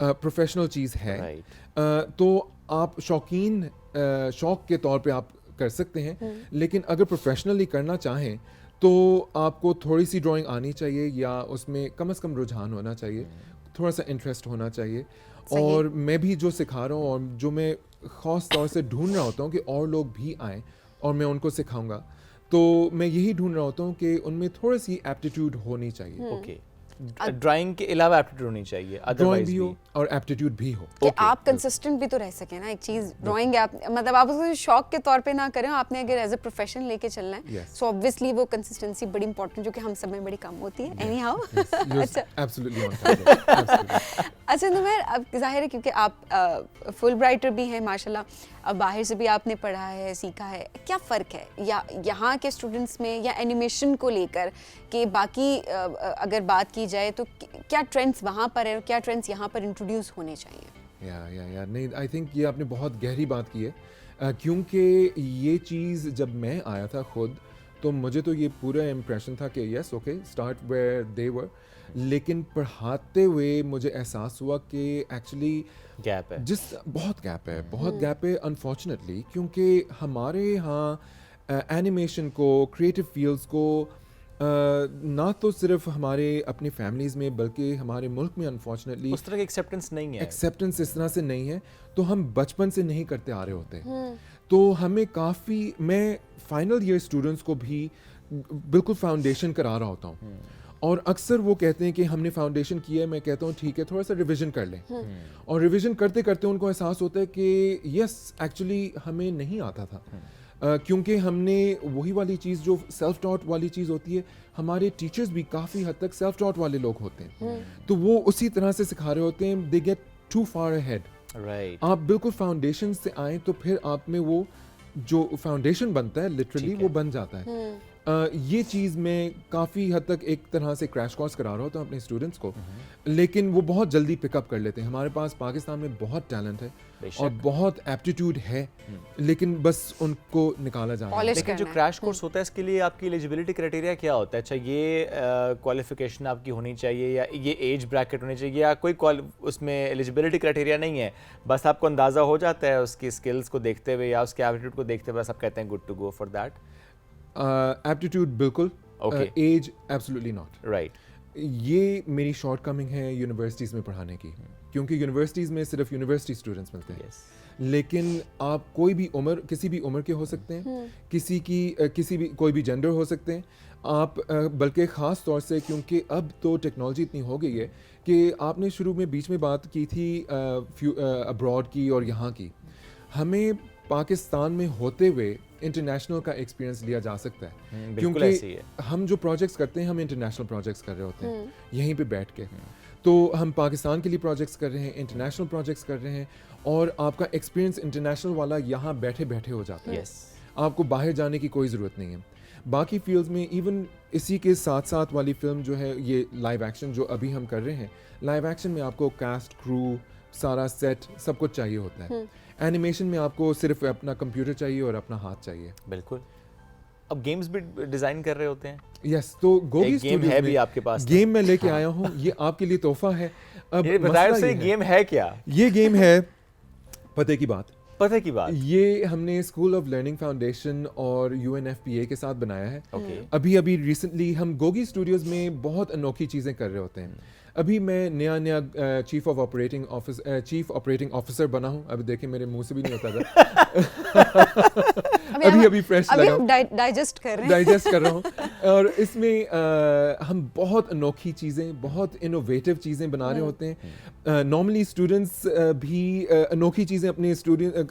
प्रोफेशनल चीज़ है। Right. तो आप शौक के तौर पे आप कर सकते हैं, लेकिन अगर प्रोफेशनली करना चाहें तो आपको थोड़ी सी ड्राइंग आनी चाहिए या उसमें कम से कम रुझान होना चाहिए, थोड़ा सा इंटरेस्ट होना चाहिए। और मैं भी जो सिखा रहा हूँ और जो मैं ख़ास तौर से ढूंढ रहा होता हूँ कि और लोग भी आएँ और मैं उनको सिखाऊंगा, तो मैं यही ढूंढ रहा होता हूँ कि उनमें थोड़ी सी एप्टीट्यूड होनी चाहिए। ओके। ड्राइंग के अलावा एप्टीट्यूड होनी चाहिए, ड्राइंग अदरवाइज भी हो और एप्टीट्यूड भी हो। कि आप कंसिस्टेंट भी तो रह सके ना। एक चीज ड्राइंग आप मतलब आप उसको शौक के तौर पे ना करें, आपने अगर एज अ प्रोफेशन लेके चलना है Yes. सो ऑब्वियसली वो कंसिस्टेंसी बड़ी इंपॉर्टेंट, जो कि हम सब में बड़ी कम होती है। एनी हाउ अच्छा एब्सोल्युटली ऑन टारगेट। एब्सोल्युटली। अच्छा नुमैर, अब जाहिर है क्योंकि आप फुल ब्राइटर भी हैं माशाल्लाह, अब बाहर से भी आपने पढ़ा है, सीखा है, क्या फ़र्क है या यहाँ के स्टूडेंट्स में या एनिमेशन को लेकर कि बाकी अगर बात की जाए तो क्या ट्रेंड्स वहाँ पर है और क्या ट्रेंड्स यहाँ पर इंट्रोड्यूस होने चाहिए? या नहीं, आई थिंक ये आपने बहुत गहरी बात की है, क्योंकि ये चीज़ जब मैं आया था खुद, तो मुझे तो ये पूरा इम्प्रेशन था कि yes okay start where they were, लेकिन पढ़ाते हुए मुझे एहसास हुआ कि एक्चुअली गैप है, बहुत गैप है अनफॉर्चुनेटली, क्योंकि हमारे यहाँ एनिमेशन को, क्रिएटिव फील्ड्स को ना तो सिर्फ हमारे अपनी फैमिलीज़ में बल्कि हमारे मुल्क में अनफॉर्चुनेटली उस तरह की एक्सेप्टेंस नहीं है। एक्सेप्टेंस इस तरह से नहीं है, तो हम बचपन से नहीं करते आ रहे होते। तो हमें काफ़ी, मैं फाइनल ईयर स्टूडेंट्स को भी बिल्कुल फाउंडेशन करा रहा होता हूँ और अक्सर वो कहते हैं कि हमने फाउंडेशन किया है, मैं कहता हूँ ठीक है थोड़ा सा रिवीजन कर लें। और रिवीजन करते करते उनको एहसास होता है कि यस एक्चुअली हमें नहीं आता था, क्योंकि हमने वही वाली चीज़ जो सेल्फ टॉट वाली चीज़ होती है, हमारे टीचर्स भी काफ़ी हद तक सेल्फ टॉट वाले लोग होते हैं, तो वो उसी तरह से सिखा रहे होते हैं, they get to far ahead. Right. आप बिल्कुल फाउंडेशन से आए तो फिर आप में वो जो फाउंडेशन बनता है लिटरली वो बन जाता है। ये चीज़ मैं काफ़ी हद तक एक तरह से क्रैश कोर्स करा रहा होता हूँ अपने स्टूडेंट्स को, लेकिन वो बहुत जल्दी पिकअप कर लेते हैं। हमारे पास पाकिस्तान में बहुत टैलेंट है और बहुत एप्टीट्यूड है, लेकिन बस उनको निकाला जा रहा है। लेकिन जो क्रैश कोर्स होता है इसके लिए आपकी एलिजिबिलिटी क्राइटेरिया क्या होता है? अच्छा, ये क्वालिफिकेशन आपकी होनी चाहिए या ये एज ब्रैकेट होनी चाहिए या कोई उसमें एलिजिबिलिटी क्राइटेरिया नहीं है, बस आपको अंदाज़ा हो जाता है उसकी स्किल्स को देखते हुए या उसके एप्टीट्यूड को देखते हुए, बस आप कहते हैं good to go for that? Aptitude बिल्कुल, Okay. As absolutely not. Right. ये मेरी शॉर्ट कमिंग है यूनिवर्सिटीज़ में पढ़ाने की, क्योंकि यूनिवर्सिटीज़ में सिर्फ यूनिवर्सिटी स्टूडेंट्स मिलते हैं। Yes. लेकिन आप कोई भी उम्र, किसी भी उम्र के हो सकते हैं, किसी भी कोई भी जेंडर हो सकते हैं आप, बल्कि ख़ास तौर से क्योंकि अब तो टेक्नोलॉजी इतनी हो गई है कि आपने शुरू में बीच में बात की थी अब्रॉड की और यहाँ की, हमें पाकिस्तान में होते हुए इंटरनेशनल का एक्सपीरियंस लिया जा सकता है, बिल्कुल ऐसे ही है। क्योंकि हम जो प्रोजेक्ट्स करते हैं हम इंटरनेशनल प्रोजेक्ट्स कर रहे होते हैं यहीं पे बैठ के। तो हम पाकिस्तान के लिए प्रोजेक्ट्स कर रहे हैं, इंटरनेशनल प्रोजेक्ट्स कर रहे हैं, और आपका एक्सपीरियंस इंटरनेशनल वाला यहाँ बैठे बैठे हो जाता है। Yes. आपको बाहर जाने की कोई ज़रूरत नहीं है। बाकी फील्ड्स में इवन इसी के साथ साथ वाली फिल्म जो है ये लाइव एक्शन जो अभी हम कर रहे हैं, लाइव एक्शन में आपको कास्ट, क्रू, सारा सेट सब कुछ चाहिए होता है। एनिमेशन में आपको सिर्फ अपना कंप्यूटर चाहिए और अपना हाथ चाहिए। बिल्कुल। अब गेम्स भी डिजाइन कर रहे होते हैं। यस, तो गोगी एक गेम स्टूडियोज है में भी आपके पास? गेम मैं लेके आया हूँ, ये आपके लिए तोहफा है। अब ये बताया मसला से ये है, गेम है क्या? ये गेम है पते की बात। पता की बात। ये हमने स्कूल ऑफ लर्निंग फाउंडेशन और UNFPA के साथ बनाया है। ओके। अभी रिसेंटली हम गोगी स्टूडियोज में बहुत अनोखी चीज़ें कर रहे होते हैं। अभी मैं नया चीफ ऑपरेटिंग ऑफिसर बना हूँ। अभी देखें मेरे मुंह से भी नहीं होता था। अभी फ्रेश लगा, डाइजेस्ट कर रहे हैं। डाइजेस्ट कर रहा हूँ। और इसमें हम बहुत अनोखी चीज़ें, बहुत इनोवेटिव चीज़ें बना रहे होते हैं। नॉर्मली स्टूडेंट्स भी अनोखी चीज़ें अपने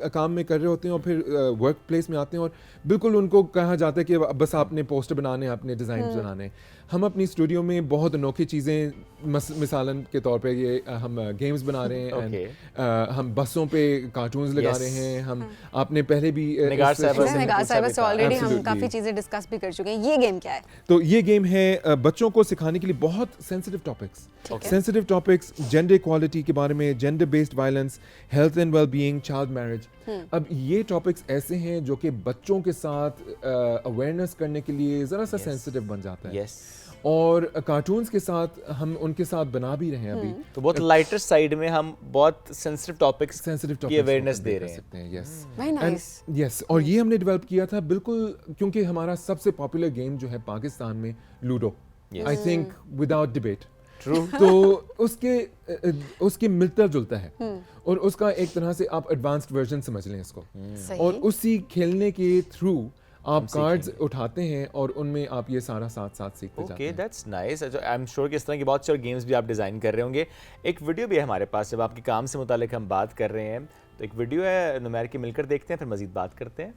काम में कर रहे होते हैं और फिर वर्क प्लेस में आते हैं और बिल्कुल उनको कहा जाता है कि बस आपने पोस्टर बनाने, आपने डिज़ाइन बनाने। हम अपनी स्टूडियो में बहुत अनोखी चीज़ें, मिसालन के तौर पे ये हम गेम्स बना रहे हैं। Okay. हम बसों पे कार्टून्स लगा रहे हैं। हम आपने पहले भी निगार साहिबा से ऑलरेडी हम Absolutely. काफी चीजें डिस्कस भी कर चुके हैं। ये गेम क्या है? तो ये गेम है बच्चों को सिखाने के लिए बहुत सेंसिटिव टॉपिक्स, जेंडर इक्वालिटी के बारे में, gender based violence, health and wellbeing, child marriage. अब ये टॉपिक्स ऐसे हैं जो कि बच्चों के साथ अवेयरनेस करने के लिए ज़रा सा सेंसिटिव बन जाता है। यस। और कार्टून्स के साथ हम उनके साथ बना भी रहे हैं अभी। तो बहुत लाइटर साइड में हम बहुत सेंसिटिव टॉपिक्स की अवेयरनेस दे रहे हैं। Yes, very nice. यस, और ये हमने डेवलप किया था बिल्कुल क्योंकि हमारा सबसे पॉपुलर गेम जो है पाकिस्तान में ludo, I think without debate. True. तो उसके मिलता जुलता है और उसका एक तरह से आप एडवांस्ड वर्जन समझ लें इसको। और उसी खेलने के थ्रू आप कार्ड्स उठाते हैं और उनमें आप ये सारा साथ साथ सीखते जाते हैं। Okay, that's nice. I am sure कि इस तरह की बहुत सारे गेम्स भी आप डिज़ाइन कर रहे होंगे। एक वीडियो भी है हमारे पास, जब आपके काम से मुतालिक हम बात कर रहे हैं, तो एक वीडियो है, नुमैर की मिलकर देखते हैं, फिर मज़ीद बात करते हैं।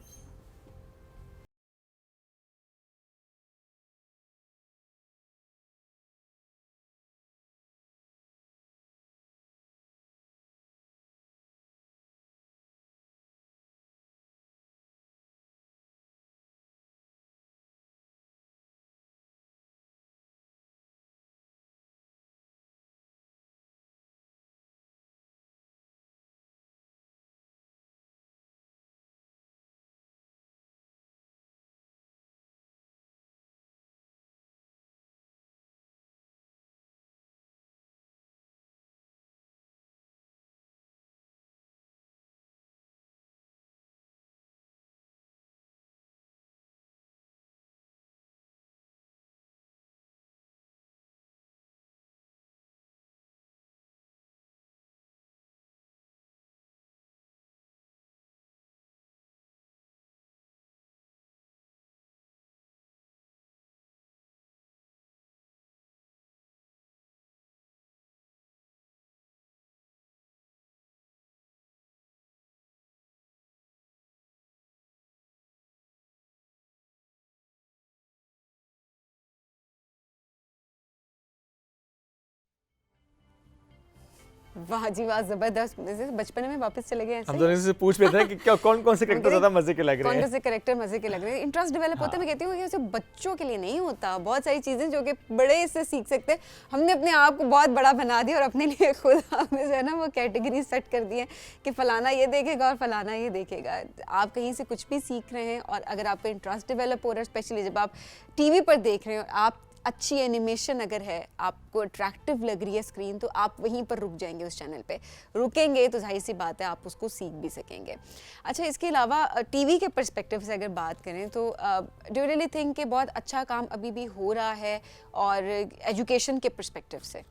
वाह जी वाह, जबरदस्त। बचपन में वापस चले गए। हम दोनों से पूछ लेते हैं कि क्या कौन कौन से कैरेक्टर ज़्यादा मजे के लग रहे हैं। कौन से कैरेक्टर मजे के लग रहे हैं। इंटरेस्ट डेवलप होता है। मैं कहती हूँ कि सिर्फ बच्चों के लिए नहीं होता, बहुत सारी चीज़ें जो कि बड़े इससे सीख सकते हैं। हमने अपने आप को बहुत बड़ा बना दिया और अपने लिए खुद हमें जो है ना वो कैटेगरी सेट कर दी है कि फलाना ये देखेगा और फलाना ये देखेगा। आप कहीं से कुछ भी सीख रहे हैं और अगर आपका इंटरेस्ट डेवलप हो रहा है, स्पेशली जब आप TV पर देख रहे हो, आप अच्छी एनिमेशन अगर है, आपको अट्रैक्टिव लग रही है स्क्रीन, तो आप वहीं पर रुक जाएंगे उस चैनल पे। रुकेंगे तो जाहिर सी बात है आप उसको सीख भी सकेंगे। अच्छा, इसके अलावा टीवी के पर्सपेक्टिव से अगर बात करें तो डू यू रियली थिंक कि बहुत अच्छा काम अभी भी हो रहा है, और एजुकेशन के पर्सपेक्टिव से?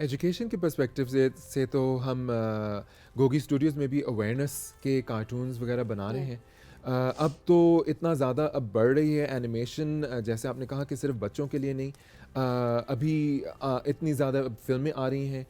एजुकेशन के पर्सपेक्टिव से तो हम गोगी स्टूडियोज़ में भी अवेयरनेस के कार्टून्स वगैरह बना रहे हैं। अब तो इतना ज़्यादा अब बढ़ रही है एनिमेशन, जैसे आपने कहा कि सिर्फ बच्चों के लिए नहीं, अभी इतनी ज़्यादा फिल्में आ रही हैं,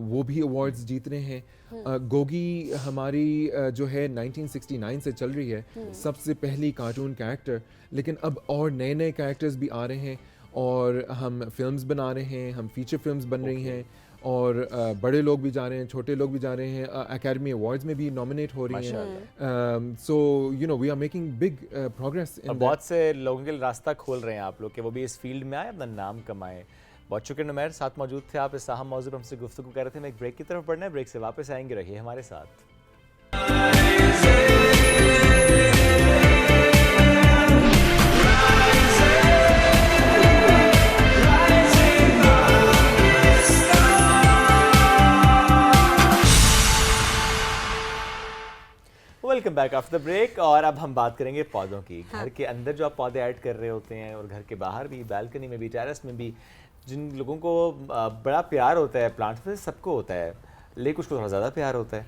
वो भी अवार्ड्स जीत रहे हैं। गोगी हमारी जो है 1969 से चल रही है, सबसे पहली कार्टून कैरेक्टर, लेकिन अब और नए नए कैरेक्टर्स भी आ रहे हैं, और हम फिल्म्स बना रहे हैं, हम फीचर फिल्म्स बन रही हैं, और बड़े लोग भी जा रहे हैं, छोटे लोग भी जा रहे हैं, एकेडमी अवार्ड्स में भी नॉमिनेट हो रही हैं। So you know we are making big progress. बहुत से लोगों के लिए रास्ता खोल रहे हैं आप लोग कि वो भी इस फील्ड में आए, अपना नाम कमाएं। बहुत शुक्रिया नुमैर, साथ मौजूद थे आप इस अहम मौजूद पर हमसे गुफ्तगू कर रहे थे। मैं एक ब्रेक की तरफ बढ़ना है, ब्रेक से वापस आएंगे, रहिए हमारे साथ। Welcome back after the break. और अब हम बात करेंगे पौधों की। घर के अंदर जो आप पौधे ऐड कर रहे होते हैं, और घर के बाहर भी, बालकनी में भी, टेरेस में भी, जिन लोगों को बड़ा प्यार होता है प्लांट्स से, सबको होता है, लेकिन कुछ को थोड़ा ज़्यादा प्यार होता है।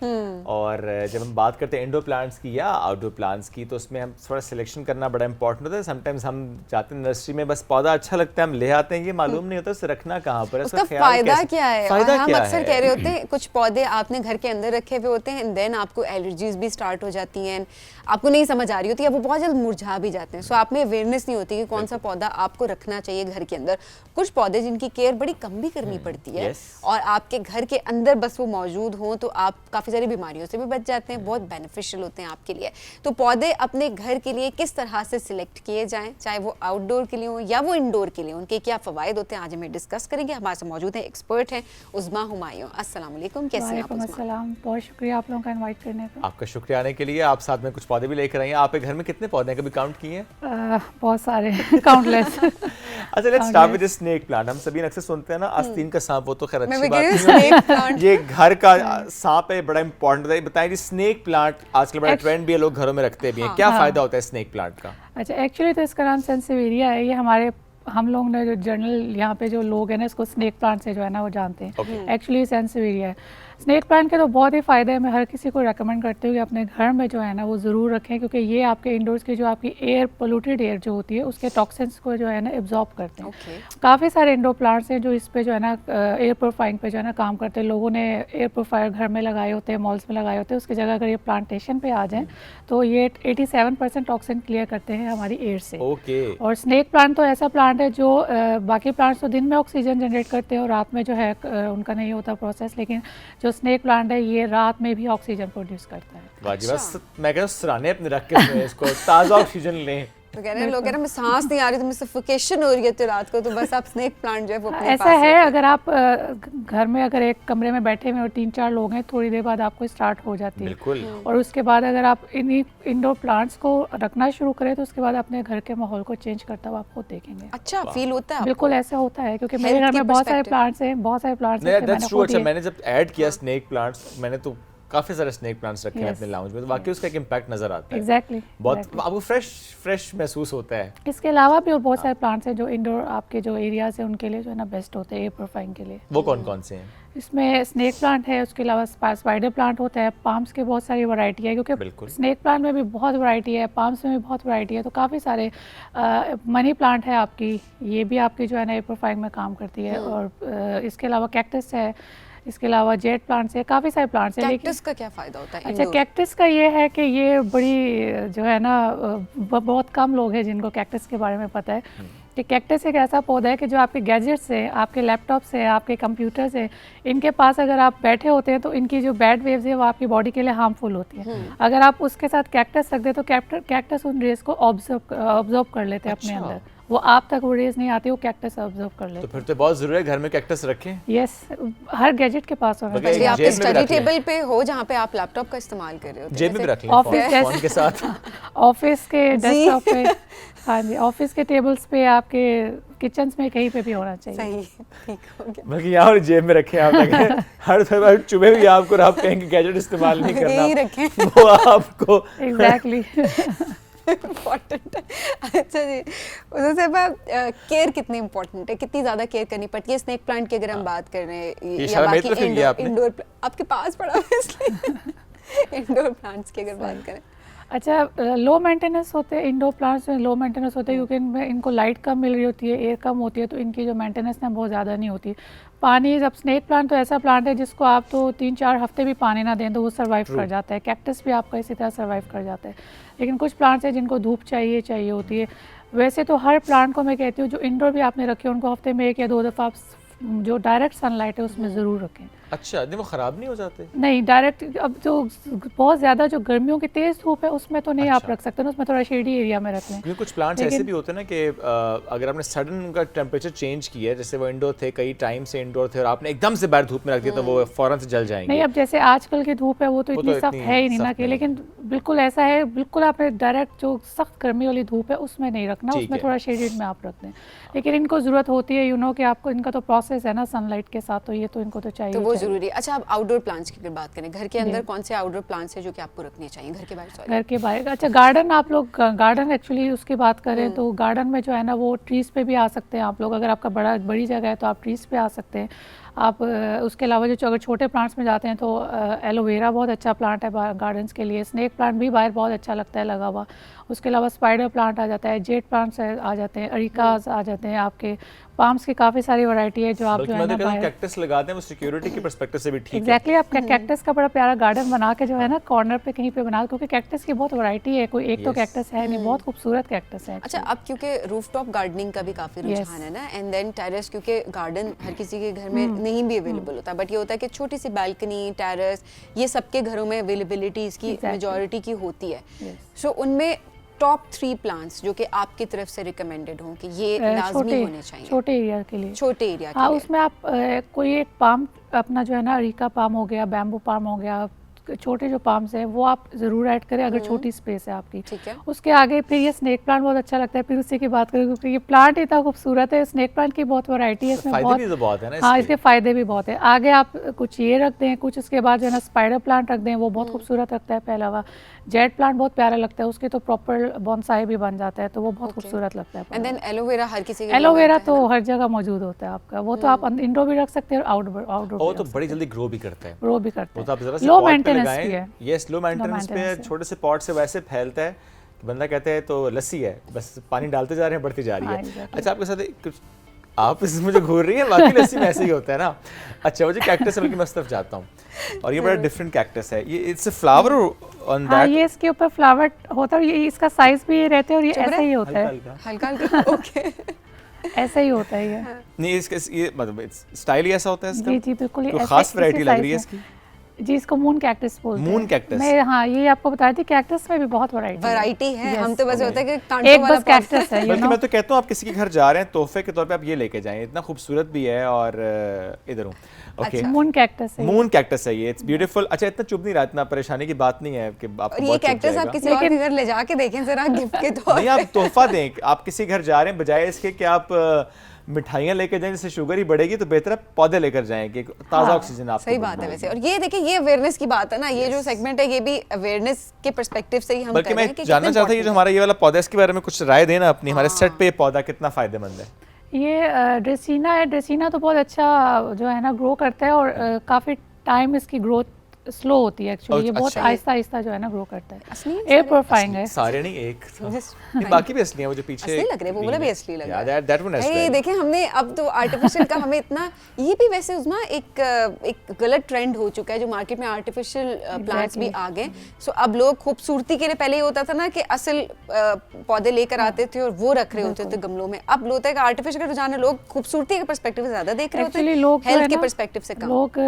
और जब हम बात करते हैं इंडोर प्लांट्स की या आउटडोर प्लांट्स की, तो उसमें हम थोड़ा सिलेक्शन करना बड़ा इंपॉर्टेंट होता है। समटाइम्स हम जाते हैं नर्सरी में, बस पौधा अच्छा लगता है, हम ले आते हैं, ये मालूम नहीं होता उसे रखना कहाँ पर है, उसका फायदा क्या है। फायदा हम क्या अक्सर है? कह रहे होते हैं कुछ पौधे आपने घर के अंदर रखे हुए होते हैं, एंड देन आपको एलर्जीज भी स्टार्ट हो जाती हैं, आपको नहीं समझ आ रही होती है, वो बहुत जल्द मुरझा भी जाते हैं। सो आप में अवेयरनेस नहीं होती कि कौन सा पौधा आपको रखना चाहिए घर के अंदर। कुछ पौधे जिनकी केयर बड़ी कम भी करनी पड़ती है, और आपके घर के अंदर बस वो मौजूद हों तो आप काफ़ी सारी बीमारियों से भी बच जाते हैं, बहुत बेनिफिशियल होते हैं आपके लिए। तो पौधे अपने घर के लिए किस तरह से सिलेक्ट किए जाएं, चाहे वो आउटडोर के लिए हो या वो इंडोर के लिए, उनके क्या फ़वाइद होते हैं, आज हमें डिस्कस करेंगे। हमारे साथ मौजूद हैं एक्सपर्ट हैं उज़्मा हुमायूं। अस्सलाम वालेकुम, कैसे हैं आप? अस्सलाम, बहुत शुक्रिया आप लोगों का इनवाइट करने का। आपका शुक्रिया आने के लिए। आप साथ में कुछ पौधे भी लेकर आई हैं। आपके घर में कितने पौधे हैं, कभी काउंट किए हैं? बहुत सारे काउंटलेस। अच्छा, let's start with snake plant. हम सभी अक्सर सुनते हैं ना, आस्तीन का सांप, वो तो खैर अच्छी बात है। ये घर का सांप है, बड़ा इंपॉर्टेंट है। बताइए जी, स्नेक प्लांट आजकल बड़ा ट्रेंड भी है, लोग घरों में रखते भी हैं, क्या फायदा होता है स्नेक प्लांट का? अच्छा, एक्चुअली तो इसका नाम सेंसेवेरिया है। ये हम लोग ने जो जनरल यहाँ पे जो लोग हैं ना, इसको स्नेक प्लांट से जो है ना वो जानते हैं। एक्चुअली सेंसेवेरिया है। स्नेक प्लांट के तो बहुत ही फ़ायदे हैं। मैं हर किसी को रेकमेंड करती हूँ कि अपने घर में जो है ना वो ज़रूर रखें, क्योंकि ये आपके इंडोर्स की जो आपकी एयर, पोल्यूटेड एयर जो होती है, उसके टॉक्सिन्स को जो है ना एब्जॉर्ब करते हैं। काफ़ी सारे इंडोर प्लांट्स हैं जो इस पे जो है ना एयर प्योरीफाइंग पे जो है ना काम करते हैं। लोगों ने एयर प्योरीफायर घर में लगाए होते हैं, मॉल्स में लगाए होते हैं, उसकी जगह अगर ये प्लांटेशन पे आ जाएँ तो ये 87% टॉक्सिन क्लियर करते हैं हमारी एयर से। और स्नेक प्लांट तो ऐसा प्लांट है जो बाकी प्लांट्स तो दिन में ऑक्सीजन जनरेट करते हैं और रात में जो है उनका नहीं होता प्रोसेस, लेकिन जो स्नेक प्लांट है ये रात में भी ऑक्सीजन प्रोड्यूस करता है। वाह, मैं कह रहा हूँ सराहने अपने रख के इसको ताज़ा ऑक्सीजन लें। तो कह रहे हैं लोग, कह रहे हैं मैं सांस नहीं आ रही, तो मुझे सफोकेशन हो रही है तो रात को, तो बस आप स्नेक प्लांट जो है वो अपने ऐसा पास है। अगर आप घर में अगर एक कमरे में बैठे हुए और 3-4 लोग हैं, थोड़ी देर बाद आपको स्टार्ट हो जाती है। बिल्कुल। और उसके बाद अगर आप इन्हीं इंडोर प्लांट्स को रखना शुरू करें तो उसके बाद अपने घर के माहौल को चेंज करता हुआ आपको देखेंगे। अच्छा फील होता है? बिल्कुल ऐसा होता है, क्योंकि मेरे घर में बहुत सारे प्लांट्स हैं, बहुत सारे प्लांट्स हैं। मैंने जब ऐड किया स्नेक प्लांट्स, मैंने तो काफी सारे स्नेक प्लांट्स रखे हैं अपने लाउंज में, तो वाकई उसका एक इम्पैक्ट नजर आता है। एग्जैक्टली, बहुत आपको फ्रेश महसूस होता है। इसके अलावा भी और बहुत सारे प्लांट्स हैं जो इंडोर आपके जो एरियाज है उनके लिए जो है ना बेस्ट होते हैं एयर प्योरीफाइंग के लिए। वो कौन कौन से हैं? इसमें स्नेक प्लांट है, उसके अलावा स्पाइडर प्लांट होता है, पाम्स की बहुत सारी वैरायटी है, क्योंकि स्नेक प्लांट में भी बहुत वैरायटी है, पाम्स में भी बहुत वैरायटी है, तो काफ़ी सारे मनी प्लांट है आपकी, ये भी आपकी जो है ना एयर प्योरीफाइंग में काम करती है। और इसके अलावा कैक्टस है, इसके अलावा जेट प्लांट्स है, काफ़ी सारे प्लांट्स हैं। कैक्टस का क्या फ़ायदा होता है? अच्छा, कैक्टस का ये है कि ये बड़ी जो है ना बहुत कम लोग हैं जिनको कैक्टस के बारे में पता है कि कैक्टस एक ऐसा पौधा है कि जो आपके गैजेट्स हैं, आपके लैपटॉप से, आपके कंप्यूटर से, इनके पास अगर आप बैठे होते हैं तो इनकी जो बैड वेव्स है वो आपकी बॉडी के लिए हार्मफुल होती है। अगर आप उसके साथ कैक्टस रख दें तो कैक्टस उन रेस को ऑब्जर्व कर लेते हैं अपने अंदर, वो आप तक वो रेज नहीं आती, वो कैक्टस ऑब्जर्व कर तो लेते फिर तो बहुत जरूरी है घर में कैक्टस रखें। यस, हर गैजेट के पास होना बगैर चाहिए। आप जेब में स्टडी रख लें। टेबल पे हो जहाँ पे आप लैपटॉप का इस्तेमाल कर रहे हो, जेब में भी रख लें ऑफिस फोन के साथ। ऑफिस के डेस्कटॉप पे, हाँ जी, ऑफिस के टेबल्स पे, आपके किचन में, कहीं पे भी होना चाहिए। सही, ठीक हो गया। बल्कि यहाँ जेब में रखें आप लगे हर दफा चुभे भी आपको और आप कहेंगे गैजेट इस्तेमाल नहीं यही करना, रखें। वो आपको एग्जैक्टली। इम्पोर्टेंट है। अच्छा जी, उधर से केयर कितनी इम्पोर्टेंट है, कितनी ज़्यादा केयर करनी पड़ती है स्नेक प्लांट की अगर हम बात कर रहे हैं, या इशारा मेरी बाकी तरफ ही किया आपने। इंडोर आपके पास पड़ा है इसलिए इंडोर प्लांट्स की अगर बात करें। अच्छा, लो मेंटेनेंस होते हैं इंडोर प्लांट्स में, लो मेंटेनेंस होते हैं क्योंकि इनमें इनको लाइट कम मिल रही होती है, एयर कम होती है, तो इनकी जो मेंटेनेंस है बहुत ज़्यादा नहीं होती। पानी, जब स्नेक प्लांट तो ऐसा प्लांट है जिसको आप तो 3-4 हफ्ते भी पानी ना दें तो वो सर्वाइव कर जाता है। कैक्टस भी आपका इसी तरह सर्वाइव कर जाता है, लेकिन कुछ प्लांट्स हैं जिनको धूप चाहिए होती है। वैसे तो हर प्लांट को मैं कहती हूँ जो इंडोर भी आपने रखे उनको हफ्ते में 1 या 2 दफ़ा आप जो डायरेक्ट सनलाइट है उसमें ज़रूर रखें। अच्छा, नहीं वो खराब नहीं हो जाते? नहीं, डायरेक्ट अब जो बहुत ज़्यादा जो गर्मियों की तेज़ धूप है उसमें तो नहीं आप अच्छा। रख सकते ना, उसमें थोड़ा शेडी एरिया में रख लें। क्योंकि कुछ प्लांट्स ऐसे भी होते हैं ना कि अगर आपने सडन उनका टेम्परेचर चेंज किया है, जैसे वो इंडोर थे, कई टाइम से इंडोर थे और आपने एकदम से बाहर धूप में रख दिया तो वो फौरन से जल जाएंगे। नहीं, अब जैसे आजकल की धूप है वो तो इतनी सख्त है ही नहीं ना, कि लेकिन बिल्कुल ऐसा है, बिल्कुल आपने डायरेक्ट जो सख्त गर्मी वाली धूप है उसमें नहीं रखना, ठीक उसमें है। थोड़ा शेडेड में आप रख दें। लेकिन इनको ज़रूरत होती है, कि आपको इनका तो प्रोसेस है ना सनलाइट के साथ, तो ये तो इनको तो चाहिए तो वो चाहिए। जरूरी है। अच्छा, आप आउटडोर प्लांट्स की अगर बात करें, घर के अंदर कौन से आउटडोर प्लांट्स हैं जो कि आपको रखने चाहिए, घर के बाहर सॉरी? घर के बाहर, अच्छा गार्डन, आप लोग गार्डन एक्चुअली उसकी बात करें तो गार्डन में जो है ना वो ट्रीज़ पे भी आ सकते हैं आप लोग, अगर आपका बड़ी जगह है तो आप ट्रीज़ पे आ सकते हैं आप। उसके अलावा जो अगर छोटे प्लांट्स में जाते हैं तो एलोवेरा बहुत अच्छा प्लांट है गार्डन्स के लिए। स्नेक प्लांट भी बाहर बहुत अच्छा लगता है लगा हुआ। उसके अलावा स्पाइडर प्लांट आ जाता है, जेट प्लांट्स आ जाते हैं, अरिकास आ जाते हैं, आपके पाम्स की काफ़ी सारी वैरायटी है जो आप जो है ना बाहर कैक्टस लगाते हैं, वो सिक्योरिटी की पर्सपेक्टिव से भी ठीक है। एग्जैक्टली आप कैक्टस का बड़ा प्यारा गार्डन बना के जो है ना कॉर्नर पे कहीं पे बना, क्योंकि कैक्टस की बहुत वैरायटी है, कोई एक तो कैक्टस है नहीं, बहुत खूबसूरत कैक्टस है। अच्छा, अब क्योंकि रूफटॉप गार्डनिंग का भी काफी रुझान है ना, एंड देन टेरेस, क्योंकि गार्डन हर किसी के घर में नहीं भी अवेलेबल होता, बट ये होता है कि छोटी सी बालकनी, टेरेस, ये सबके घरों में अवेलेबिलिटी इसकी मेजॉरिटी की होती है। सो उनमें टॉप 3 प्लांट्स जो कि आपकी तरफ से रिकमेंडेड हों कि ये लाजमी होने चाहिए छोटे एरिया के लिए, छोटे एरिया के हाँ, लिए। उसमें आप कोई एक पाम अपना जो है ना, अरीका पाम हो गया, बैम्बू पाम हो गया, छोटे जो पाम्स हैं वो आप ज़रूर ऐड करें अगर छोटी स्पेस है आपकी। ठीक है। उसके आगे फिर ये स्नेक प्लांट बहुत अच्छा लगता है, फिर उसी की बात करें क्योंकि ये प्लांट इतना खूबसूरत है, स्नेक प्लांट की बहुत वैरायटी है इसमें, फायदे भी तो बहुत है ना हाँ, इसके। इसके फ़ायदे भी बहुत है। आगे आप कुछ ये रख दें, कुछ उसके बाद जो है ना स्पाइडर प्लांट रख दें, वो बहुत खूबसूरत लगता है। पहले अलावा जेट प्लांट बहुत प्यारा लगता है, उसके तो प्रॉपर बॉन्साई भी बन जाता है, तो वो बहुत खूबसूरत लगता है। एंड देन एलोवेरा हर किसी के एलोवेरा तो हर जगह मौजूद होता है आपका, वो तो आप इंडोर भी रख सकते हैं और आउटडोर वो तो बड़ी जल्दी ग्रो भी करता है, ग्रो भी करते वो तो आप जरा हैं। से लो पॉट पे मेंटेनेंस लगाएं। भी है। यस, लो मेंटेनेंस पे maintenance है। छोटे से पॉट से वैसे फैलता है कि बंदा कहता है तो लस्सी है, बस पानी डालते जा रहे हैं, बढ़ती जा रही हाँ, है। exactly। अच्छा, आपके साथ कुछ आप इसमें मुझे घूर रही है, बाकी लस्सी में ऐसे ही होता है ना। अच्छा, मुझे कैक्टस है, बल्कि मैं उस तरफ जाता हूँ, और ये बड़ा डिफरेंट कैक्टस है, ये इट्स अ फ्लावर ऑन हाँ, दैट। ये इसके ऊपर फ्लावर होता है, ये इसका साइज भी ये रहता है और ये ऐसे ही होता है, हल्का हल्का ओके ऐसे ही होता है ये। नहीं, इसका ये मतलब स्टाइल ही ऐसा होता है इसका। जी जी बिल्कुल, ये कोई ऐसे- खास वैरायटी इसी लग size रही है में। इसकी। जी, इसको मून कैक्टस बोलते हैं। Moon cactus. मैं हाँ, ये आपको बताई थी, कैक्टस में भी बहुत वैरायटी है। हम तो बस होता है कि एक कांटों वाला बस कैक्टस है, बल्कि मैं तो कहता हूँ आप किसी के घर जा रहे हैं तोहफे के तौर पे आप ये लेके जाएं, इतना खूबसूरत भी है। और इधर हूँ, ओके, मून कैक्टस है। मून कैक्टस है ये, इट्स ब्यूटीफुल। अच्छा, इतना चुभ नहीं रहा, इतना परेशानी की बात नहीं है कि आपको और ये बहुत चुभ कैक्टस आप जाएगा। किसी और के घर ले जाके देखें जरा गिफ्ट के तौर नहीं, आप तोहफा दें, आप किसी घर जा रहे हैं, बजाय इसके कि आप मिठाइयाँ लेकर जाएं जिससे शुगर ही बढ़ेगी, तो बेहतर है पौधे लेकर जाएं कि ताज़ा ऑक्सीजन आपको सही बात है वैसे। और ये देखिए, ये अवेयरनेस की बात है ना, ये जो सेगमेंट है ये भी अवेयरनेस के पर्सपेक्टिव से ही हम बल्कि कर रहे मैं हैं कि जानना कितना चाहता हूँ ये जो हमारा ये वाला पौधा है, इसके बारे में कुछ राय देना अपनी, हमारे सेट पे ये पौधा कितना फायदेमंद है। ये ड्रेसिना है। ड्रेसिना तो बहुत अच्छा जो है ना ग्रो करता है, और काफ़ी टाइम इसकी ग्रोथ स्लो होती है एक्चुअली, ये बहुत अच्छा। आहिस्ता आहिस्ता जो है ना ग्रो करता है। असली है एयर प्योरीफाइंग है। सारे नहीं, एक था। Just- नहीं, बाकी भी असली है, वो जो पीछे असली लग रहे हैं, वो वाला भी असली लग रहा है। Yeah, that one as ये well. देखें, हमने अब तो आर्टिफिशियल का हमें इतना, ये भी वैसे उसमें एक गलत ट्रेंड हो चुका है, जो मार्केट में आर्टिफिशियल प्लांट्स भी आ गए। सो अब लोग खूबसूरती के लिए, पहले ये होता था ना कि असल पौधे लेकर आते थे और वो रख रहे होते थे गमलों में, अब होता है कि आर्टिफिशियल का रुझान है, लोग खूबसूरती के पर्सपेक्टिव से ज्यादा देख रहे होते एक्चुअली हैं, लोग जो हेल्थ है के ना, पर्सपेक्टिव से कम। लोग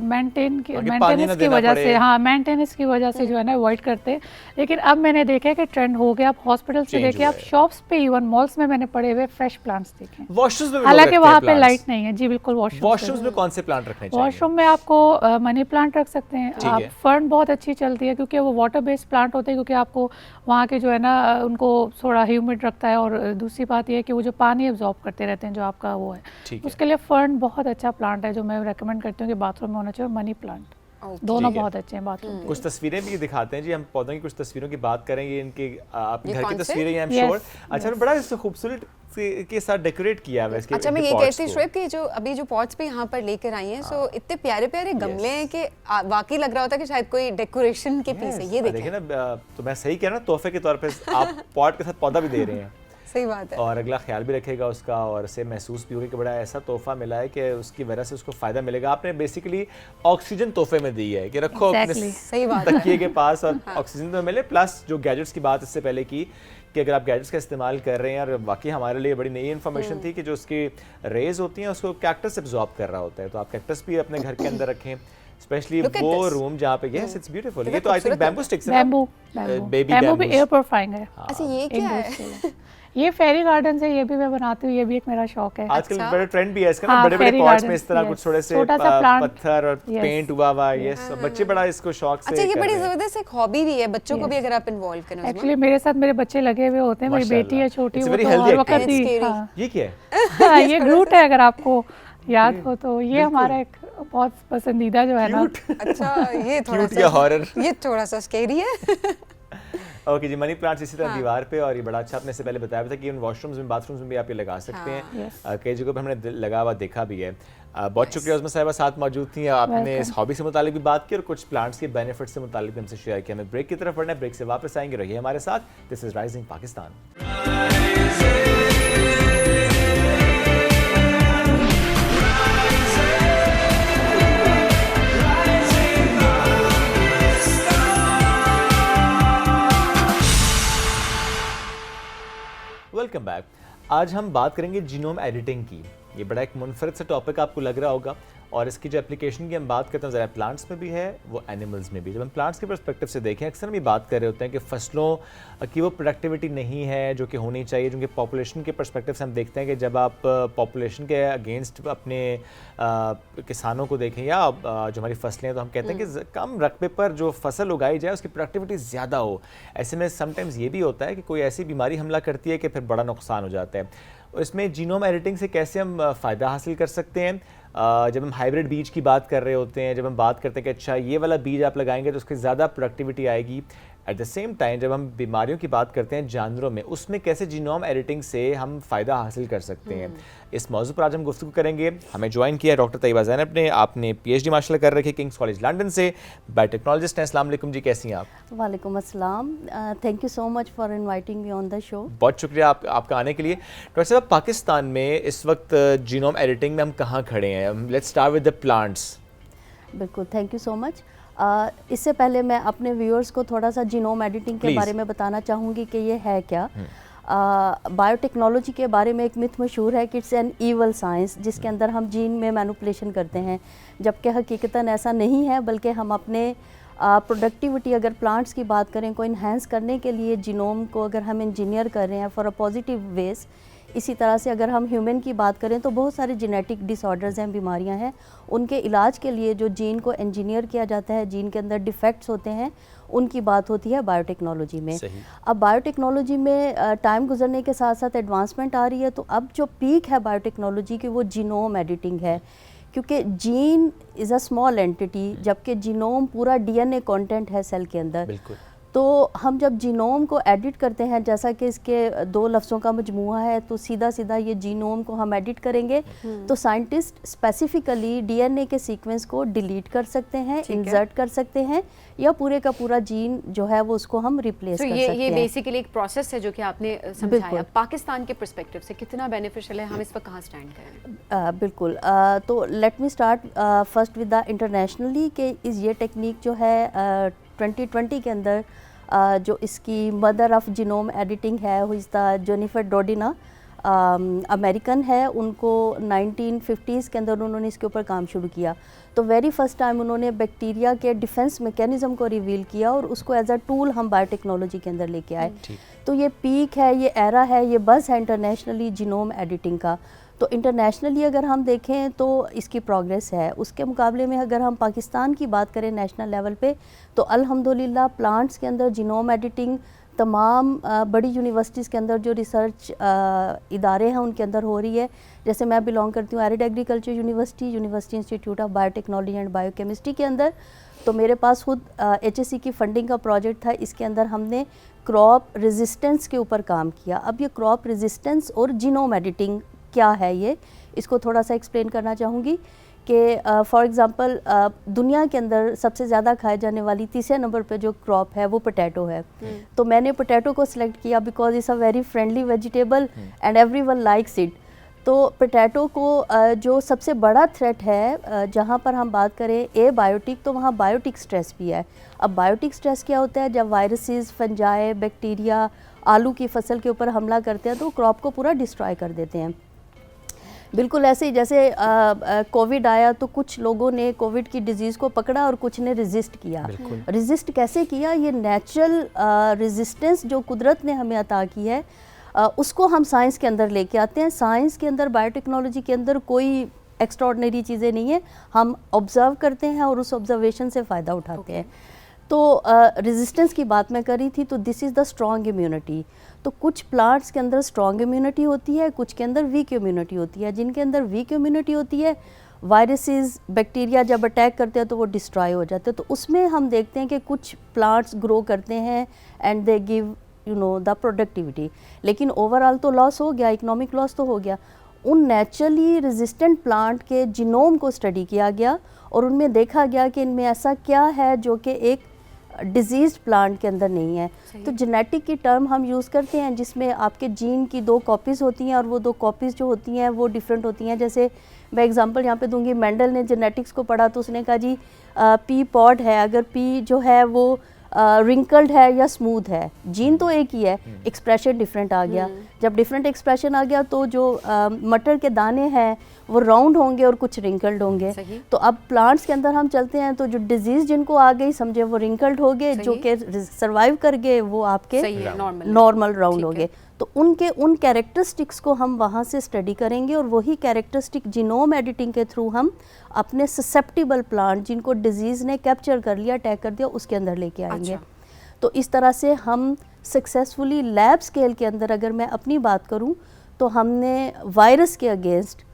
मेंटेन बाकी पानी मेंटेनेंस की देना वजह पड़े। से, हाँ मेंटेनेंस की वजह से जो है ना अवॉइड करते हैं। लेकिन अब मैंने देखा है कि ट्रेंड हो गया, आप हॉस्पिटल से Change देखिए, हुआ आप है। शॉप्स पे, इवन मॉल्स में मैंने पड़े हुए फ्रेश प्लांट्स देखे हैं। वॉशरूम्स में भी लोग हालांकि रखते हैं वहाँ पे plants। लाइट नहीं है जी, बिल्कुल वॉशरूम्स में कौन से प्लांट रखने चाहिए? वॉशरूम में आपको मनी प्लांट रख सकते हैं ठीक आप। है। फर्न बहुत अच्छी चलती है क्योंकि वो वाटर बेस्ड प्लांट होते हैं, क्योंकि आपको वहाँ के जो है ना उनको थोड़ा ह्यूमिड रखता है, और दूसरी बात ये है कि वो जो पानी एब्जॉर्ब करते रहते हैं जो आपका वो है, ठीक है। उसके लिए फर्न बहुत अच्छा प्लांट है जो मैं रेकमेंड करती हूँ कि बाथरूम में होना चाहिए, और मनी प्लांट दोनों ठीक है। बहुत अच्छे हैं बाथरूम के कुछ लिए। तस्वीरें भी दिखाते हैं जी, हम पौधों की कुछ तस्वीरों की बात करेंगे। इनके आपके ये घर की कौन से? तस्वीरें हैं, आई एम Yes, श्योर। अच्छा, yes. बड़ा इससे खूबसूरत के साथ डेकोरेट किया हुआ है इसके अच्छा, मैं इनके ये pots कहती को। शुएब कि जो अभी जो पॉट्स भी यहाँ पर लेकर आई हैं, सो इतने प्यारे प्यारे गमले हैं कि वाकई लग रहा होता है कि शायद कोई डेकोरेशन के पीस है। ये देखिए देखें, ना, तो मैं सही कह रहा हूं, तोहफे के तौर पे आप पॉट के साथ पौधा भी दे रहे हैं सही बात है। और अगला ख्याल भी रखेगा उसका, और उसे महसूस भी होगा कि बड़ा ऐसा तोहफा मिला है कि उसकी वजह से उसको फ़ायदा मिलेगा। आपने बेसिकली ऑक्सीजन तोहफे में दी है कि रखो Exactly. अपने सही बात है। तकिए के पास और ऑक्सीजन तो मिले, प्लस जो गैजेट्स की बात इससे पहले की कि अगर आप गैजेट्स का इस्तेमाल कर रहे हैं, और वाकई हमारे लिए बड़ी नई इन्फॉर्मेशन थी कि जो उसकी रेज होती हैं उसको कैक्टस एब्जॉर्ब कर रहा होता है, तो आप कैक्टस भी अपने घर के अंदर रखें, स्पेशली Look at वो this. रूम जहाँ पे, यस इट्स ब्यूटीफुल। कितना ये तो आई थिंक खूबसूरत है। बैम्बू स्टिक्स है ना? बैम्बू baby बैम्बू भी bamboos. एयर प्योरीफाइंग है। अच्छा, ये क्या Indoors है? के लिए। ये फेरी गार्डन से, ये भी मैं बनाती हूँ, ये भी एक मेरा शौक है। आजकल अच्छा। बड़ा ट्रेंड भी है इसका ना, हाँ, बड़े बड़े fairy पॉट्स में gardens, इस तरह yes. कुछ थोड़े से छोटा सा plant, पत्थर और yes. पेंट हुआ हुआ, यस, बच्चे बड़ा इसको शौक से अच्छा, ये कर बड़ी रहे हैं। जबरदस्त एक हॉबी भी है बच्चों को Yes. भी अगर आप इन्वॉल्व करें उसमें। एक्चुअली मेरे साथ मेरे बच्चे लगे हुए होते हैं, मेरी माशाल्लाह। बेटी है छोटी, It's a वो very तो healthy हर वक्त activity. He, It's scary. हाँ। ये क्या है? हाँ, ये ग्रूट है, अगर आपको याद हो तो। ये हमारा एक बहुत पसंदीदा जो है ना। अच्छा, ये थोड़ा Cute या horror? ये थोड़ा सा स्केरी है। ओके जी, मनी प्लांट्स इसी तरह हाँ। दीवार पे, और ये बड़ा अच्छा आपने इससे पहले बताया था कि इन वॉशरूम्स में, बाथरूम्स में भी आप ये लगा सकते हैं। Yes. कई जगहों पे हमने लगा हुआ देखा भी है। बहुत शुक्रिया उस्मा साहिबा साथ मौजूद थी, आपने इस हॉबी से मुतालिक भी बात की और कुछ प्लांट्स के बेनिफिट्स से मुतालिक भी हमसे शेयर किया। हमें ब्रेक की तरफ बढ़ना है, ब्रेक से वापस आएंगे, रहिए हमारे साथ। This is rising Pakistan. Welcome back. आज हम बात करेंगे जीनोम एडिटिंग की। ये बड़ा एक मुनफरद सा टॉपिक आपको लग रहा होगा, और इसकी जो एप्लीकेशन की हम बात करते हैं ज़रा प्लांट्स में भी है, वो एनिमल्स में भी। जब हम प्लांट्स के पर्सपेक्टिव से देखें, अक्सर हम ये बात कर रहे होते हैं कि फसलों की वो प्रोडक्टिविटी नहीं है जो कि होनी चाहिए, जिनके पॉपुलेशन के पर्सपेक्टिव से हम देखते हैं कि जब आप पॉपुलेशन के अगेंस्ट अपने किसानों को देखें या जो हमारी फसलें हैं, तो हम कहते हैं कि कम रकबे पर जो फसल उगाई जाए उसकी प्रोडक्टिविटी ज़्यादा हो। ऐसे में समटाइम्स ये भी होता है कि कोई ऐसी बीमारी हमला करती है कि फिर बड़ा नुकसान हो जाता है। इसमें जीनोम एडिटिंग से कैसे हम फ़ायदा हासिल कर सकते हैं? जब हम हाइब्रिड बीज की बात कर रहे होते हैं, जब हम बात करते हैं कि अच्छा ये वाला बीज आप लगाएंगे तो उसकी ज़्यादा प्रोडक्टिविटी आएगी। एट द सेम टाइम जब हम बीमारियों की बात करते हैं जानवरों में, उसमें कैसे जीनोम एडिटिंग से हम फ़ायदा हासिल कर सकते हैं, इस मौजू पर आज हम गुफ्तगू करेंगे। हमें ज्वाइन किया डॉक्टर तैयबा ज़ैनब ने। आपने PhD माशाल्लाह कर रखी है किंग्स कॉलेज लंदन से, बायोटेक्नोलॉजिस्ट हैं। अस्सलाम वालेकुम जी, कैसी हैं आप? वालेकुम अस्सलाम, thank you so much for inviting me on the show. बहुत शुक्रिया आपका आने के लिए। डॉक्टर साहब, पाकिस्तान में इस वक्त जीनोम एडिटिंग में हम कहाँ खड़े हैं? Let's start with the plants. बिल्कुल, थैंक यू सो मच। इससे पहले मैं अपने व्यूअर्स को थोड़ा सा जीनोम एडिटिंग के Please. बारे में बताना चाहूँगी कि ये है क्या। बायोटेक्नोलॉजी के बारे में एक मिथ मशहूर है कि इट्स एन ईवल साइंस, जिसके अंदर हम जीन में मैनिपुलेशन करते हैं, जबकि हकीकतन ऐसा नहीं है, बल्कि हम अपने प्रोडक्टिविटी अगर प्लांट्स की बात करें को इन्हेंस करने के लिए जीनोम को अगर हम इंजीनियर कर रहे हैं फॉर अ पॉजिटिव वेज। इसी तरह से अगर हम ह्यूमन की बात करें तो बहुत सारे जेनेटिक डिसऑर्डर्स हैं, बीमारियां हैं, उनके इलाज के लिए जो जीन को इंजीनियर किया जाता है, जीन के अंदर डिफेक्ट्स होते हैं, उनकी बात होती है बायोटेक्नोलॉजी में। सही। अब बायोटेक्नोलॉजी में टाइम गुजरने के साथ साथ एडवांसमेंट आ रही है, तो अब जो पीक है बायोटेक्नोलॉजी की वो जीनोम एडिटिंग है, क्योंकि gene is a small entity, जबकि जीनोम पूरा DNA कंटेंट है सेल के अंदर। बिल्कुल। तो हम जब जीनोम को एडिट करते हैं, जैसा कि इसके दो लफ्ज़ों का मजमूआ है, तो सीधा सीधा ये जीनोम को हम एडिट करेंगे तो साइंटिस्ट स्पेसिफिकली DNA के सीक्वेंस को डिलीट कर सकते हैं, इंसर्ट कर सकते हैं, या पूरे का पूरा जीन जो है वो उसको हम रिप्लेस तो कर ये सकते हैं। बेसिकली एक प्रोसेस है जो कि आपने समझाया। बिल्कुल। पाकिस्तान के पर्सपेक्टिव से कितना बेनिफिशियल है, हम इस पर कहाँ स्टैंड करें? बिल्कुल। तो let me start first with the internationally कि ये टेक्निक जो है 2020 के अंदर जो इसकी मदर ऑफ जीनोम एडिटिंग है वो इज़ द जेनिफर डोडिना, अमेरिकन है, उनको 1950s के अंदर उन्होंने इसके ऊपर काम शुरू किया। तो वेरी फर्स्ट टाइम उन्होंने बैक्टीरिया के डिफेंस मैकेनिज्म को रिवील किया और उसको एज अ टूल हम बायोटेक्नोलॉजी के अंदर लेके आए। तो ये पीक है, ये एरा है, ये बस है इंटरनेशनली जीनोम एडिटिंग का। तो इंटरनेशनली अगर हम देखें तो इसकी प्रोग्रेस है। उसके मुकाबले में अगर हम पाकिस्तान की बात करें नेशनल लेवल पे, तो अल्हम्दुलिल्लाह प्लांट्स के अंदर जीनोम एडिटिंग तमाम बड़ी यूनिवर्सिटीज़ के अंदर जो रिसर्च इदारे हैं उनके अंदर हो रही है। जैसे मैं बिलोंग करती हूँ arid agriculture university institute of biotechnology and biochemistry के अंदर। तो मेरे पास खुद HSC की फंडिंग का प्रोजेक्ट था, इसके अंदर हमने क्रॉप रेजिस्टेंस के ऊपर काम किया। अब ये क्रॉप रेजिस्टेंस और जीनोम एडिटिंग क्या है, ये इसको थोड़ा सा एक्सप्लेन करना चाहूँगी कि फॉर एग्ज़ाम्पल दुनिया के अंदर सबसे ज़्यादा खाए जाने वाली तीसरे नंबर पे जो क्रॉप है वो पोटैटो है। तो मैंने पोटैटो को सिलेक्ट किया because it's a very friendly vegetable and everyone likes it. तो पोटैटो को जो सबसे बड़ा थ्रेट है जहाँ पर हम बात करें ए बायोटिक, तो वहाँ बायोटिक स्ट्रेस भी है। अब बायोटिक स्ट्रेस क्या होता है? जब वायरसेस, फंजाई, बैक्टीरिया आलू की फसल के ऊपर हमला करते हैं तो क्रॉप को पूरा डिस्ट्रॉय कर देते हैं। बिल्कुल ऐसे ही जैसे कोविड आया तो कुछ लोगों ने कोविड की डिजीज़ को पकड़ा और कुछ ने रेजिस्ट किया। रेजिस्ट कैसे किया? ये नेचुरल रेजिस्टेंस जो कुदरत ने हमें अता की है उसको हम साइंस के अंदर लेके आते हैं। साइंस के अंदर, बायोटेक्नोलॉजी के अंदर कोई एक्स्ट्रॉर्डनरी चीज़ें नहीं है, हम ऑब्ज़र्व करते हैं और उस ऑब्जर्वेशन से फ़ायदा उठाते हैं। तो रेजिस्टेंस की बात मैं करी थी, तो this is the strong immunity. तो कुछ प्लांट्स के अंदर स्ट्रॉन्ग इम्यूनिटी होती है, कुछ के अंदर वीक इम्यूनिटी होती है। जिनके अंदर वीक इम्यूनिटी होती है, वायरसेस, बैक्टीरिया जब अटैक करते हैं तो वो डिस्ट्रॉय हो जाते हैं। तो उसमें हम देखते हैं कि कुछ प्लांट्स ग्रो करते हैं and they give the productivity, लेकिन ओवरऑल तो लॉस हो गया, इकोनॉमिक लॉस तो हो गया। उन नेचुरली रेजिस्टेंट प्लांट के जीनोम को स्टडी किया गया और उनमें देखा गया कि इनमें ऐसा क्या है जो कि एक डिजीज प्लांट के अंदर नहीं है। तो जेनेटिक की टर्म हम यूज़ करते हैं जिसमें आपके जीन की 2 कॉपीज़ होती हैं और वो 2 कॉपीज़ जो होती हैं वो डिफरेंट होती हैं। जैसे मैं एग्जांपल यहाँ पे दूंगी, मेंडल ने जेनेटिक्स को पढ़ा तो उसने कहा जी पी पॉड है, अगर पी जो है वो रिंकल्ड है या स्मूथ है, जीन तो एक ही है, एक्सप्रेशन डिफरेंट आ गया। जब डिफरेंट एक्सप्रेशन आ गया तो जो मटर के दाने हैं वो राउंड होंगे और कुछ रिंकल्ड होंगे। तो अब प्लांट्स के अंदर हम चलते हैं तो जो डिजीज जिनको आ गई समझे वो रिंकल्ड हो गए, जो कि सर्वाइव कर गए वो आपके नॉर्मल राउंड हो गए। तो उनके उन कैरेक्टरिस्टिक्स को हम वहाँ से स्टडी करेंगे और वही कैरेक्टरिस्टिक जीनोम एडिटिंग के थ्रू हम अपने ससेप्टिबल प्लांट जिनको डिजीज़ ने कैप्चर कर लिया, अटैक कर दिया, उसके अंदर लेके आएंगे। तो इस तरह से हम सक्सेसफुली लैब स्केल के अंदर, अगर मैं अपनी बात करूं, तो हमने वायरस के अगेंस्ट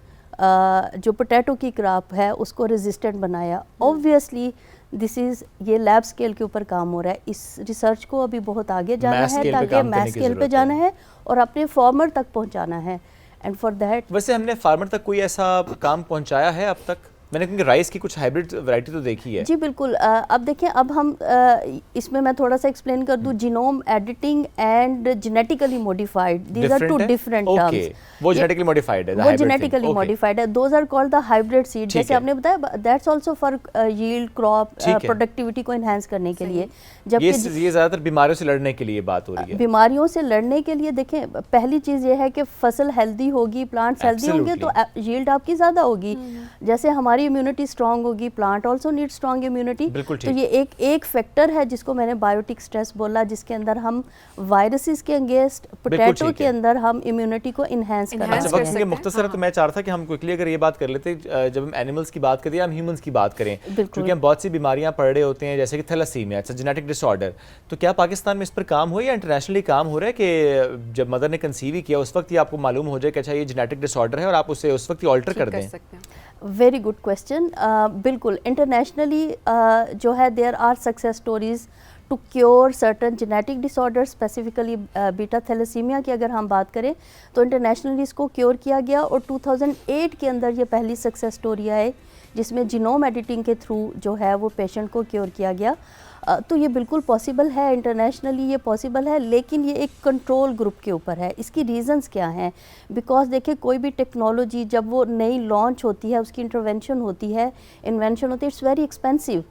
जो पोटैटो की क्रॉप है उसको रेजिस्टेंट बनाया। ऑब्वियसली दिस इज़ ये लैब स्केल के ऊपर काम हो रहा है। इस रिसर्च को अभी बहुत आगे जाना है ताकि मैस स्केल पे जाना है और अपने फार्मर तक पहुंचाना है। एंड फॉर दैट वैसे हमने फार्मर तक कोई ऐसा काम पहुंचाया है अब तक? मैंने क्योंकि राइस की कुछ हाइब्रिड वैरायटी तो देखी है। जी बिल्कुल। अब देखिए, अब हम इसमें मैं थोड़ा सा एक्सप्लेन कर दूं, genome editing and genetically modified, these are 2 different terms. वो जेनेटिकली मॉडिफाइड है, वो जेनेटिकली मॉडिफाइड है, those are called the hybrid seed. जैसे आपने बताया that's also for yield, crop productivity को एनहांस करने के लिए। जबकि ये ज्यादातर बीमारियों से लड़ने के लिए बात हो रही है। बीमारियों से लड़ने के लिए देखें, पहली चीज़ ये है कि फसल हेल्दी होगी, प्लांट्स हेल्दी होंगे तो यील्ड आपकी ज़्यादा होगी। जैसे हमारी इम्यूनिटी स्ट्रांग होगी, plant also need strong immunity. तो ये एक फैक्टर है जिसको मैंने बायोटिक स्ट्रेस बोला, जिसके अंदर हम वायरसेस के अगेंस्ट, पोटैटो के अंदर हम इम्यूनिटी को इनहेंस करना चाहते हैं। मुख्तसर तो मैं चाह रहा था कि हम क्विकली अगर ये बात कर लेते, जब हम एनिमल्स की बात करें या हम ह्यूमंस की बात करें, क्योंकि हम बहुत सी बीमारियां पढ़ रहे होते हैं जैसे कि थैलेसीमिया, जेनेटिक डिसऑर्डर। तो क्या पाकिस्तान में इस पर काम हुआ या इंटरनेशनली काम हो रहा है कि जब मदर ने कंसीव ही किया उस वक्त ही आपको मालूम हो जाए कि अच्छा ये जेनेटिक डिसऑर्डर है और आप उसे उस वक्त ही ऑल्टर कर दें? Very good question. बिल्कुल, इंटरनेशनली जो है there are success stories to cure certain genetic disorder, specifically beta thalassemia की अगर हम बात करें तो इंटरनेशनली इसको क्योर किया गया और 2008 के अंदर ये पहली सक्सेस स्टोरी आई जिसमें जीनोम एडिटिंग के थ्रू जो है वो पेशेंट को क्योर किया गया। तो ये बिल्कुल पॉसिबल है, इंटरनेशनली ये पॉसिबल है, लेकिन ये एक कंट्रोल ग्रुप के ऊपर है। इसकी रीज़न्स क्या हैं? बिकॉज देखिए, कोई भी टेक्नोलॉजी जब वो नई लॉन्च होती है, उसकी इंटरवेंशन होती है, इन्वेंशन होती है, इट्स वेरी एक्सपेंसिव।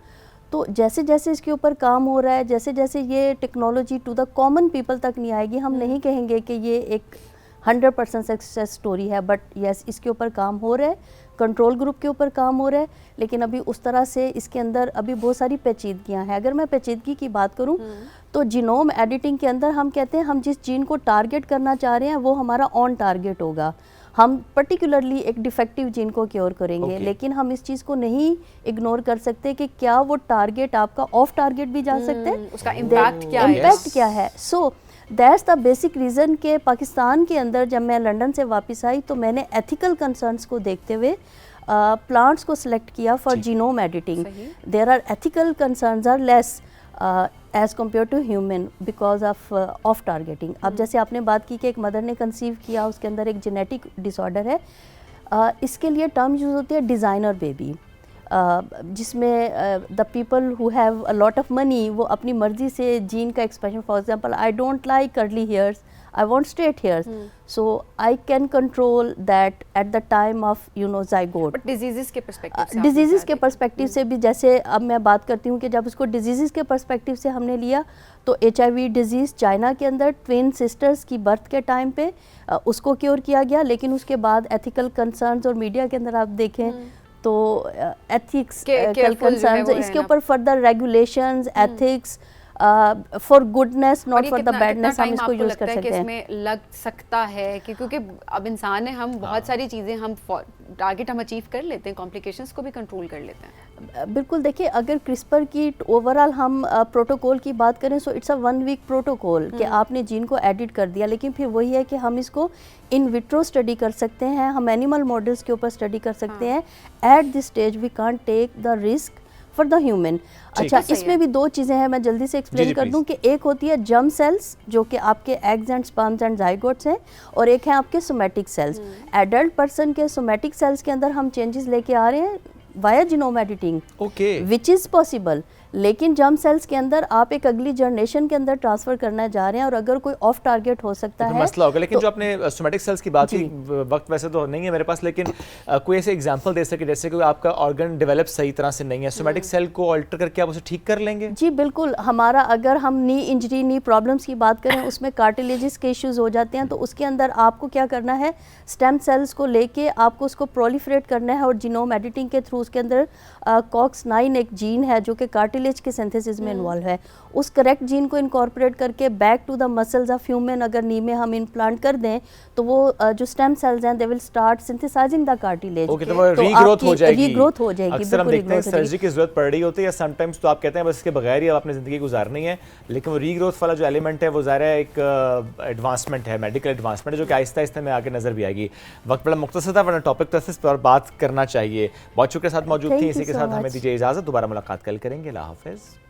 तो जैसे जैसे इसके ऊपर काम हो रहा है, जैसे जैसे ये technology to the common people तक नहीं आएगी, हम नहीं कहेंगे कि ये एक 100% सक्सेस स्टोरी है, बट यस इसके ऊपर काम हो रहा है। कंट्रोल ग्रुप के ऊपर काम हो रहा है, लेकिन अभी उस तरह से इसके अंदर अभी बहुत सारी पेचीदगियां हैं। अगर मैं पेचीदगी की बात करूं तो जीनोम एडिटिंग के अंदर हम कहते हैं हम जिस जीन को टारगेट करना चाह रहे हैं वो हमारा ऑन टारगेट होगा। हम पर्टिकुलरली एक डिफेक्टिव जीन को क्योर करेंगे, लेकिन हम इस चीज़ को नहीं इग्नोर कर सकते कि क्या वो टारगेट आपका ऑफ टारगेट भी जा सकता है, उसका इम्पैक्ट क्या है। इम्पैक्ट क्या है। So that's the basic reason के पाकिस्तान के अंदर जब मैं लंदन से वापस आई तो मैंने एथिकल कंसर्न्स को देखते हुए प्लांट्स को सिलेक्ट किया for genome editing. There are ethical concerns are less as compare to human because of targeting. अब जैसे आपने बात की कि एक मदर ने कंसीव किया, उसके अंदर एक जेनेटिक डिसऑर्डर है, इसके लिए टर्म यूज़ होती है डिज़ाइनर बेबी, जिसमें the people who have a lot of money वो अपनी मर्जी से जीन का expression, for example I don't like curly hairs, I want straight hairs, so I can control that at the time of zygote. But diseases के perspective से disease के perspective से भी, जैसे अब मैं बात करती हूँ कि जब उसको डिजीज़ के पर्सपेक्टिव से हमने लिया तो HIV डिजीज़ चाइना के अंदर ट्विन सिस्टर्स की बर्थ के टाइम पे उसको क्योर किया गया, लेकिन उसके बाद एथिकल कंसर्न्स और मीडिया के अंदर आप देखें तो एथिक्स कंसर्न्स, इसके ऊपर further regulations, ethics for goodness not for the badness हम इसको यूज़ कर सकते हैं। इसमें लग सकता है कि क्योंकि अब इंसान है, हम बहुत सारी चीज़ें हम टारगेट हम अचीव कर लेते हैं, कॉम्प्लिकेशंस को भी कंट्रोल कर लेते हैं। बिल्कुल, देखिए अगर क्रिस्पर की ओवरऑल हम प्रोटोकॉल की बात करें so it's a 1 week protocol कि आपने जीन को एडिट कर दिया, लेकिन फिर वही है कि हम इसको इन विट्रो स्टडी कर सकते हैं, हम एनिमल मॉडल्स के ऊपर स्टडी कर सकते हैं। At this stage we can't take the risk for the human. अच्छा, इसमें भी 2 चीज़ें हैं, मैं जल्दी से एक्सप्लेन कर दूं कि एक होती है जर्म सेल्स जो कि आपके eggs and sperms and zygotes हैं, और एक है आपके सोमेटिक सेल्स। एडल्ट पर्सन के सोमेटिक सेल्स के अंदर हम चेंजेस लेके आ रहे हैं via genome editing, which is possible, लेकिन जर्म सेल्स के अंदर आप एक अगली जनरेशन के अंदर ट्रांसफर करना जा रहे हैं, और अगर कोई ऑफ टारगेट हो सकता है मसला होगा। लेकिन तो जो आपने सोमेटिक सेल्स की बात की, वक्त वैसे तो नहीं है मेरे पास, लेकिन कोई ऐसे एग्जांपल दे सके जैसे कि आपका ऑर्गन डेवलप सही तरह से नहीं है, सोमेटिक सेल को ऑल्टर करके आप उसे ठीक कर लेंगे? जी बिल्कुल, हमारा अगर हम नी इंजरी, नी प्रॉब्लम्स की बात करें, उसमें कार्टिलेजिस के इश्यूज हो जाते हैं, तो उसके अंदर आपको क्या करना है, स्टेम सेल्स को लेके आपको उसको प्रोलिफरेट करना है, और जीनोम एडिटिंग के थ्रू उसके अंदर COX9 एक जीन है जो कि कार्टिलेज के सिंथेसिस में इन्वॉल्व है, उस करेक्ट जीन को इनकॉर्पोरेट करके back to the muscles of human अगर नी में हम इम्प्लांट कर दें तो वो जो स्टेम सेल्स हैं they will start synthesising the cartilage. Okay, तो वो रीग्रोथ हो जाएगी। रीग्रोथ हो जाएगी। अक्सर हम देखते हैं सर्जरी की जरूरत पड़ रही होती है, समटाइम्स तो आप कहते हैं बस इसके बगैर ही आप अपनी ज़िंदगी गुजारनी है, लेकिन वो रीग्रोथ वाला जो एलिमेंट है वो ज़ाहिर है एक एडवांसमेंट है, मेडिकल एडवांसमेंट है, जो कि आहिस्ता आहिस्ता में आगे नजर भी आएगी। वक्त बड़ा मुख्तसर था, वरना टॉपिक तो इस पर बात करना चाहिए। बहुत शुक्रिया साथ मौजूद थी, इसी के साथ हमें दीजिए इजाज़त, दोबारा मुलाकात कल करेंगे। अल्लाह हाफ़िज़।